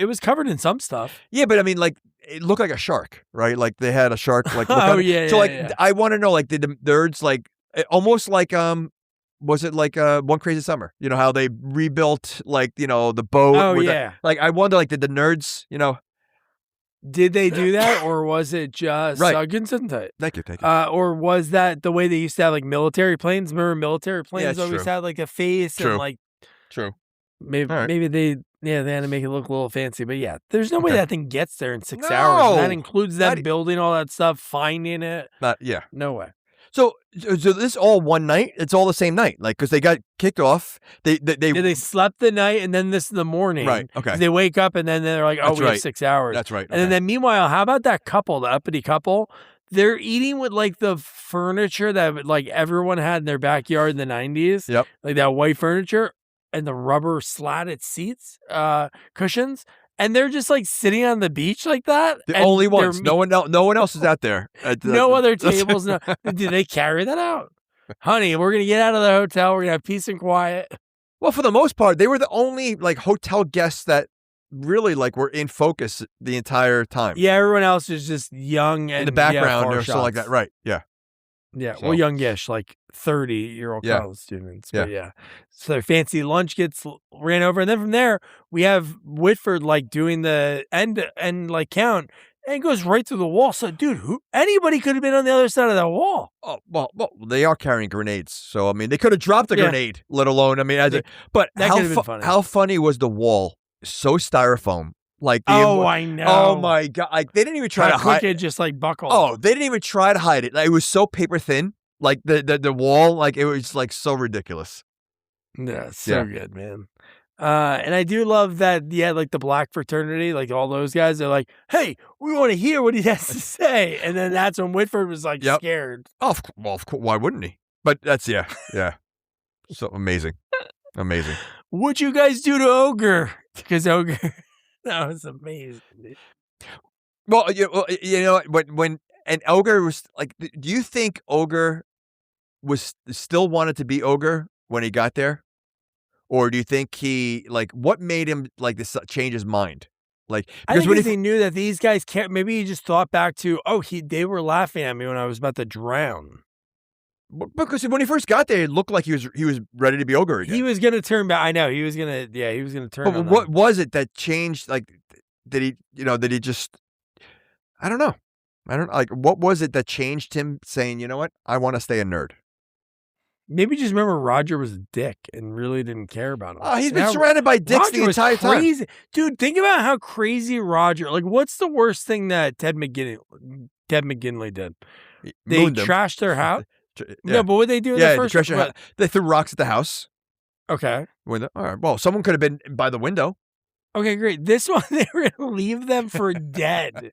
[SPEAKER 2] was covered in some stuff.
[SPEAKER 3] Yeah, but it looked like a shark, right? Like they had a shark. Like
[SPEAKER 2] yeah.
[SPEAKER 3] So
[SPEAKER 2] yeah.
[SPEAKER 3] I want to know, like, did the nerds almost like was it like One Crazy Summer? You know how they rebuilt the boat.
[SPEAKER 2] Oh yeah.
[SPEAKER 3] I wonder, like, did the nerds
[SPEAKER 2] Did they do that, or was it just Gesundheit?
[SPEAKER 3] Thank you.
[SPEAKER 2] Or was that the way they used to have like military planes? Remember, military planes always had like a face and like.
[SPEAKER 3] True.
[SPEAKER 2] Maybe they had to make it look a little fancy, but yeah, there's no way that thing gets there in 6 hours. And that includes them building all that stuff, finding it. No way.
[SPEAKER 3] So this all one night? It's all the same night, like because they got kicked off. They
[SPEAKER 2] slept the night and then this in the morning,
[SPEAKER 3] right? Okay.
[SPEAKER 2] They wake up and then they're like, we have 6 hours.
[SPEAKER 3] That's right. Okay.
[SPEAKER 2] And then meanwhile, how about that couple, the uppity couple? They're eating with like the furniture that like everyone had in their backyard in the 90s.
[SPEAKER 3] Yep.
[SPEAKER 2] Like that white furniture. And the rubber slatted seats, cushions, and they're just like sitting on the beach like that.
[SPEAKER 3] The only ones. No one else is out there.
[SPEAKER 2] No other tables. No. Did they carry that out? Honey, we're gonna get out of the hotel. We're gonna have peace and quiet.
[SPEAKER 3] Well, for the most part, they were the only like hotel guests that really like were in focus the entire time.
[SPEAKER 2] Yeah, everyone else is just young and
[SPEAKER 3] in the background or something like that. Right? Yeah.
[SPEAKER 2] Yeah, well, youngish, like 30-year-old college students. But yeah. So their fancy lunch gets ran over. And then from there, we have Whitford like doing the end like count. And it goes right through the wall. So, dude, anybody could have been on the other side of that wall.
[SPEAKER 3] Oh, well, they are carrying grenades. So, I mean, they could have dropped a grenade, let alone, I mean, but
[SPEAKER 2] that could have been funny.
[SPEAKER 3] How funny was the wall? So styrofoam. Like,
[SPEAKER 2] I know.
[SPEAKER 3] Oh my God. Like, they didn't even try to hide
[SPEAKER 2] it. Just like buckled.
[SPEAKER 3] Oh, they didn't even try to hide it. Like, it was so paper thin. Like the wall, like it was like so ridiculous.
[SPEAKER 2] Yeah, so good, man. And I do love that, like the black fraternity, like all those guys, they're like, hey, we want to hear what he has to say. And then that's when Whitford was like scared.
[SPEAKER 3] Oh, well, of course, why wouldn't he? But that's, yeah. So amazing. Amazing.
[SPEAKER 2] What'd you guys do to Ogre? Because Ogre, that was amazing, dude.
[SPEAKER 3] Well, you know, when Ogre was like, do you think Ogre was still wanted to be Ogre when he got there? Or do you think he, like, what made him, like, this change his mind? Like,
[SPEAKER 2] because when he knew that these guys can't, maybe he just thought back to, they were laughing at me when I was about to drown.
[SPEAKER 3] Because when he first got there, it looked like he was ready to be Ogre again.
[SPEAKER 2] He was going to turn back. I know, he was going to turn.
[SPEAKER 3] But what was it that changed, like, did he just, I don't know. Like, what was it that changed him saying, you know what, I want to stay a nerd?
[SPEAKER 2] Maybe just remember Roger was a dick and really didn't care about him.
[SPEAKER 3] Oh, he's been surrounded by dicks
[SPEAKER 2] Roger
[SPEAKER 3] the entire time.
[SPEAKER 2] Dude, think about how crazy Roger, like, what's the worst thing that Ted McGinley did? They trashed their house? No, but what did they do in the first?
[SPEAKER 3] They threw rocks at the house.
[SPEAKER 2] Okay.
[SPEAKER 3] All right. Well, someone could have been by the window.
[SPEAKER 2] Okay, great. This one, they were going to leave them for dead,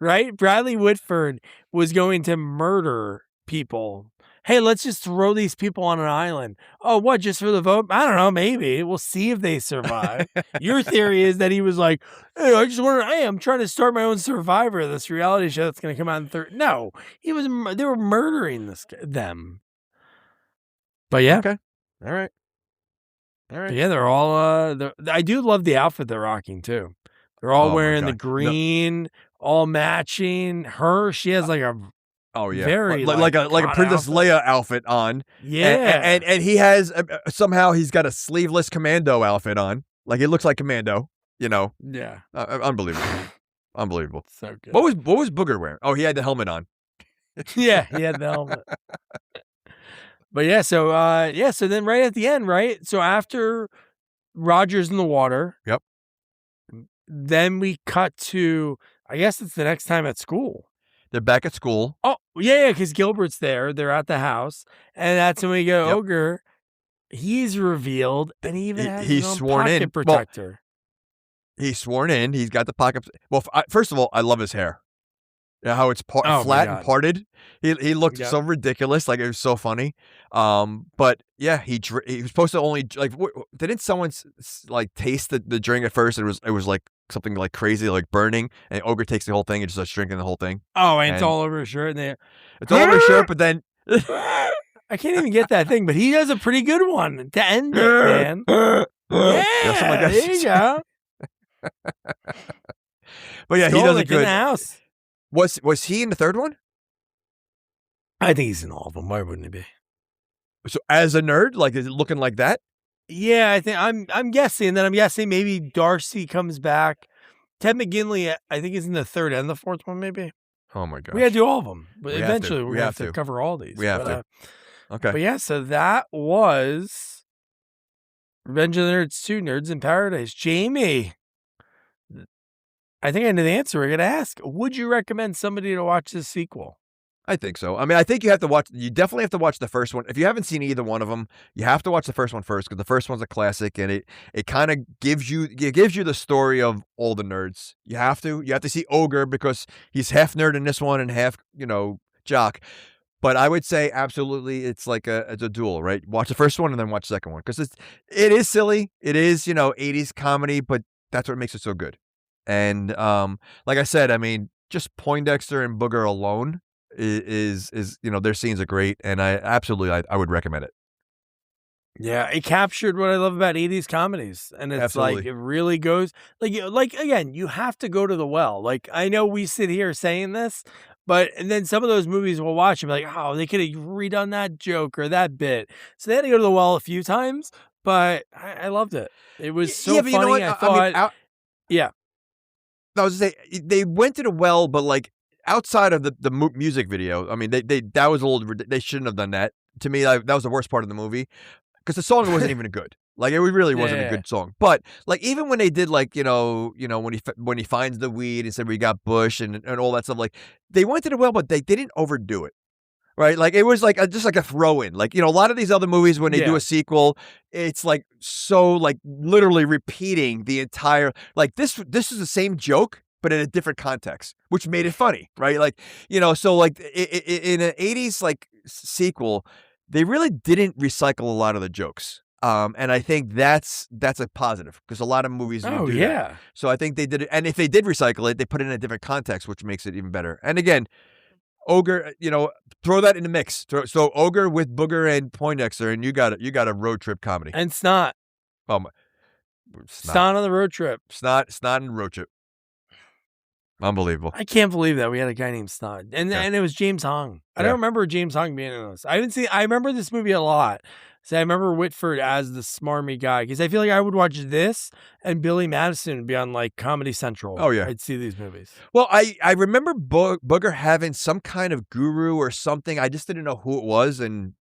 [SPEAKER 2] right? Bradley Whitford was going to murder people. Hey, let's just throw these people on an island. Oh, what, just for the vote? I don't know, maybe. We'll see if they survive. Your theory is that he was like, hey, I'm trying to start my own Survivor, this reality show that's going to come out in third. No, they were murdering them. But yeah.
[SPEAKER 3] Okay. All right.
[SPEAKER 2] But yeah, they're all, I do love the outfit they're rocking too. They're all wearing the green, all matching. She has like a,
[SPEAKER 3] oh yeah,
[SPEAKER 2] very
[SPEAKER 3] like a Princess Leia outfit on.
[SPEAKER 2] Yeah,
[SPEAKER 3] and he has somehow he's got a sleeveless commando outfit on. Like it looks like Commando. You know.
[SPEAKER 2] Yeah.
[SPEAKER 3] Unbelievable. Unbelievable.
[SPEAKER 2] So good.
[SPEAKER 3] What was Booger wearing? Oh, he had the helmet on.
[SPEAKER 2] Yeah, he had the helmet. But yeah, so then right at the end, right? So after Roger's in the water.
[SPEAKER 3] Yep.
[SPEAKER 2] Then we cut to, I guess it's the next time at school.
[SPEAKER 3] They're back at school.
[SPEAKER 2] Oh, yeah, because Gilbert's there. They're at the house. And that's when we go, Ogre. He's revealed, and he even has his own pocket protector.
[SPEAKER 3] Well, he's sworn in. He's got the pocket. Well, first of all, I love his hair. How it's flat and parted. He looked so ridiculous. Like, it was so funny. But yeah, he was supposed to only, like, didn't someone like taste the drink at first? It was like something like crazy, like burning, and Ogre takes the whole thing and just starts drinking the whole thing.
[SPEAKER 2] Oh, and it's all over his shirt.
[SPEAKER 3] It's all over his shirt, but then
[SPEAKER 2] I can't even get that thing, but he does a pretty good one to end it, man. Yeah, there you go.
[SPEAKER 3] But yeah, he does a good.
[SPEAKER 2] In the house.
[SPEAKER 3] Was he in the third one?
[SPEAKER 2] I think he's in all of them. Why wouldn't he be?
[SPEAKER 3] So as a nerd, like, is it looking like that?
[SPEAKER 2] Yeah, I think I'm guessing. Then I'm guessing maybe Darcy comes back. Ted McGinley, I think, is in the third and the fourth one, maybe.
[SPEAKER 3] Oh my gosh.
[SPEAKER 2] We got to do all of them. But eventually we're going to have to cover all these.
[SPEAKER 3] We have to. Okay.
[SPEAKER 2] But yeah, so that was Revenge of the Nerds 2, Nerds in Paradise. Jamie, I think I know the answer we're going to ask. Would you recommend somebody to watch this sequel?
[SPEAKER 3] I think so. I mean, I think you definitely have to watch the first one. If you haven't seen either one of them, you have to watch the first one first, because the first one's a classic, and it kind of gives you the story of all the nerds. You have to see Ogre, because he's half nerd in this one and half, jock. But I would say absolutely it's like it's a duel, right? Watch the first one and then watch the second one, because it is silly. It is, 80s comedy, but that's what makes it so good. And like I said, I mean, just Poindexter and Booger alone is their scenes are great, and I would recommend it.
[SPEAKER 2] Yeah, it captured what I love about 80s comedies, and it's
[SPEAKER 3] Absolutely.
[SPEAKER 2] like it really goes like again, you have to go to the well. Like, I know we sit here saying this, and then some of those movies we'll watch and be like, oh, they could have redone that joke or that bit, so they had to go to the well a few times. But I loved it. It was so funny.
[SPEAKER 3] You know what?
[SPEAKER 2] I thought, yeah.
[SPEAKER 3] I was gonna say they went to the well, but like outside of the music video, I mean, they that was a little. They shouldn't have done that. To me, that was the worst part of the movie because the song wasn't even good. Like it really wasn't a good song. But like even when they did like when he finds the weed and said we got Bush and all that stuff, like they went to the well, but they didn't overdo it. Right, like it was like just like a throw in, like a lot of these other movies when they do a sequel, it's like so like literally repeating the entire like this is the same joke but in a different context, which made it funny, right? Like so like in an '80s like sequel, they really didn't recycle a lot of the jokes, and I think that's a positive because a lot of movies do that. So I think they did it, and if they did recycle it, they put it in a different context, which makes it even better. And again. Ogre, throw that in the mix. So Ogre with Booger and Poindexter, and you got a road trip comedy.
[SPEAKER 2] And Snot.
[SPEAKER 3] Oh my,
[SPEAKER 2] Snot on the road trip.
[SPEAKER 3] Snot and road trip. Unbelievable.
[SPEAKER 2] I can't believe that we had a guy named Snot, and it was James Hong. I don't remember James Hong being in this. I remember this movie a lot. So I remember Whitford as the smarmy guy because I feel like I would watch this and Billy Madison would be on like Comedy Central.
[SPEAKER 3] Oh yeah,
[SPEAKER 2] I'd see these movies.
[SPEAKER 3] Well, I remember Booger having some kind of guru or something. I just didn't know who it was, and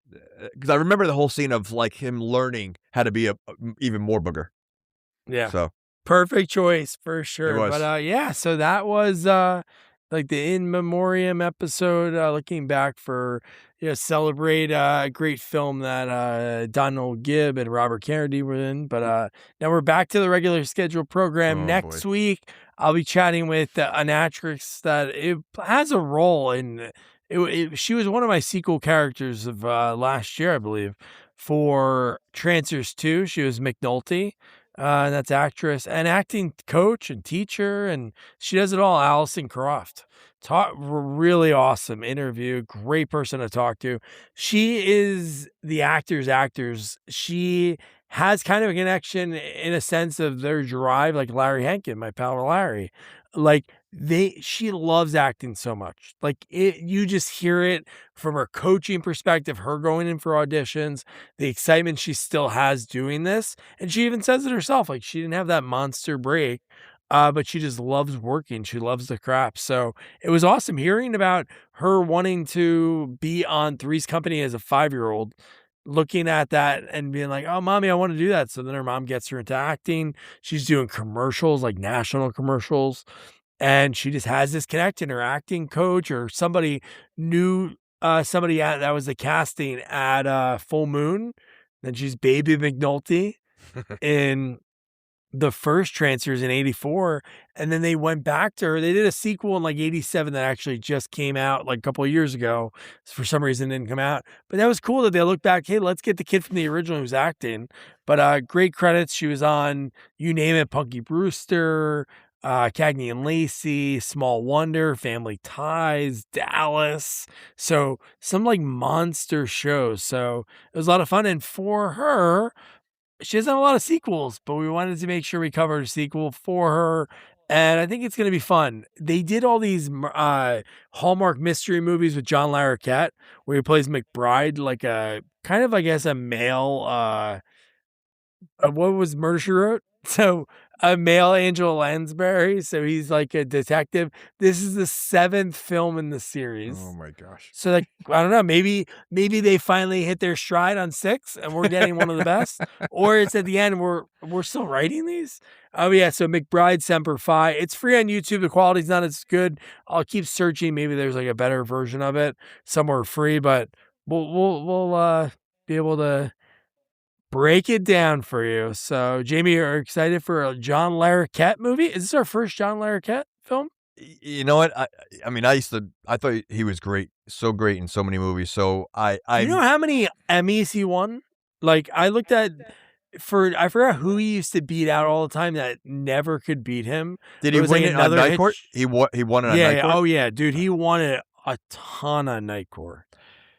[SPEAKER 3] because I remember the whole scene of like him learning how to be a even more Booger.
[SPEAKER 2] Yeah.
[SPEAKER 3] So
[SPEAKER 2] perfect choice for sure.
[SPEAKER 3] It was.
[SPEAKER 2] But so that was like the in memoriam episode, looking back for celebrate a great film that Donald Gibb and Robert Kennedy were in. But now we're back to the regular scheduled program. Next week I'll be chatting with an actress that it has a role in. She was one of my sequel characters of last year, I believe, for Trancers 2. She was McNulty. And that's actress and acting coach and teacher, and she does it all. Allison Croft. Really awesome interview. Great person to talk to. She is the actors. She has kind of a connection in a sense of their drive, like Larry Henkin, my pal Larry. Like she loves acting so much. Like you just hear it from her coaching perspective, her going in for auditions, the excitement she still has doing this. And she even says it herself, like she didn't have that monster break, but she just loves working. She loves the craft. So it was awesome hearing about her wanting to be on Three's Company as a 5-year-old, looking at that and being like, oh, mommy, I want to do that. So then her mom gets her into acting. She's doing commercials, like national commercials. And she just has this connection. Her acting coach or somebody knew somebody that was the casting at Full Moon. Then she's Baby McNulty in the first Trancers in '84. And then they went back to her. They did a sequel in like '87 that actually just came out like a couple of years ago. For some reason, it didn't come out. But that was cool that they looked back. Hey, let's get the kid from the original who's acting. But great credits. She was on, you name it, Punky Brewster, Cagney and Lacey, Small Wonder, Family Ties, Dallas. So some like monster shows. So it was a lot of fun. And for her, she doesn't have a lot of sequels, but we wanted to make sure we covered a sequel for her. And I think it's going to be fun. They did all these Hallmark mystery movies with John Larroquette, where he plays McBride, like a kind of, I guess, a male, what was Murder, She Wrote? So a male Angela Lansbury. So he's like a detective. This is the 7th film in the series.
[SPEAKER 3] Oh my gosh.
[SPEAKER 2] So like, I don't know, maybe they finally hit their stride on 6 and we're getting one of the best, or it's at the end, we're still writing these. Oh yeah. So McBride Semper Fi, it's free on YouTube. The quality's not as good. I'll keep searching. Maybe there's like a better version of it somewhere free, but we'll be able to break it down for you. So, Jamie, are you excited for a John Larroquette movie? Is this our first John Larroquette film?
[SPEAKER 3] You know what? I mean, I thought he was great, so great in so many movies. So
[SPEAKER 2] you know how many Emmys he won? Like I looked at I forgot who he used to beat out all the time that never could beat him.
[SPEAKER 3] Did he win it on Night Court? He won it on Night Court?
[SPEAKER 2] Oh yeah, dude, he won it a ton on Night Court.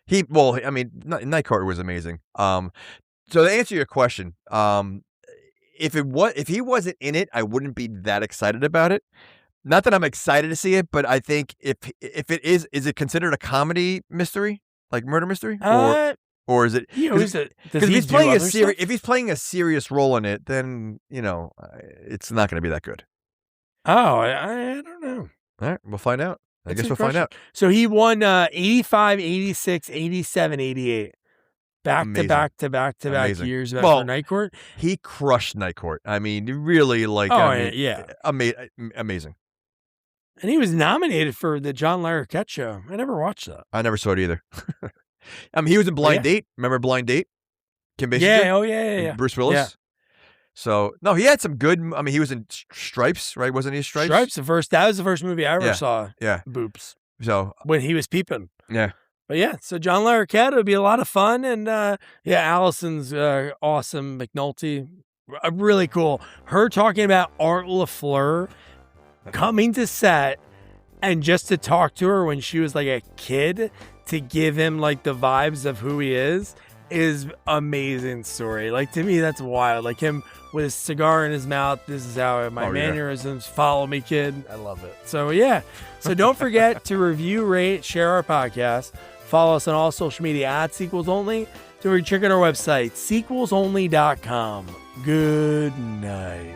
[SPEAKER 3] Night Court was amazing. So to answer your question, if he wasn't in it, I wouldn't be that excited about it. Not that I'm excited to see it, but I think if it is it considered a comedy mystery, like murder mystery, or is it? Because if he's playing a serious role in it, then it's not going to be that good.
[SPEAKER 2] Oh, I don't know.
[SPEAKER 3] All right, we'll find out. I
[SPEAKER 2] That's
[SPEAKER 3] guess
[SPEAKER 2] a
[SPEAKER 3] we'll
[SPEAKER 2] good
[SPEAKER 3] find
[SPEAKER 2] question.
[SPEAKER 3] out.
[SPEAKER 2] So he won 85, 86, 87, 88. Back to
[SPEAKER 3] Amazing.
[SPEAKER 2] back to back to back
[SPEAKER 3] Amazing.
[SPEAKER 2] years for
[SPEAKER 3] Well,
[SPEAKER 2] Night Court.
[SPEAKER 3] He crushed Night Court. I mean, really, like,
[SPEAKER 2] Oh,
[SPEAKER 3] I mean,
[SPEAKER 2] yeah.
[SPEAKER 3] amazing.
[SPEAKER 2] And he was nominated for the John Larroquette show. I never watched that.
[SPEAKER 3] I never saw it either. I mean, he was in Blind Date. Remember Blind Date? Kim Basinger?
[SPEAKER 2] Yeah, oh yeah,
[SPEAKER 3] And
[SPEAKER 2] yeah.
[SPEAKER 3] Bruce Willis.
[SPEAKER 2] Yeah.
[SPEAKER 3] So no, he had some good. I mean, he was in Stripes, right? Wasn't he Stripes?
[SPEAKER 2] Stripes. That was the first movie I ever saw.
[SPEAKER 3] Yeah.
[SPEAKER 2] Boops.
[SPEAKER 3] So
[SPEAKER 2] when he was peeping.
[SPEAKER 3] Yeah.
[SPEAKER 2] But yeah, so John Larroquette would be a lot of fun, and yeah, Allison's awesome. McNulty, really cool. Her talking about Art LaFleur coming to set, and just to talk to her when she was like a kid to give him like the vibes of who he is amazing story. Like, to me, that's wild. Like him with his cigar in his mouth. This is how my mannerisms. Follow me, kid. I love it. So yeah. So don't forget to review, rate, share our podcast. Follow us on all social media at Sequels Only. So check out our website, sequelsonly.com. Good night.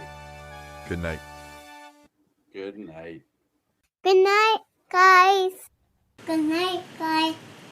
[SPEAKER 3] Good night.
[SPEAKER 1] Good night.
[SPEAKER 4] Good night, guys. Good night, guys.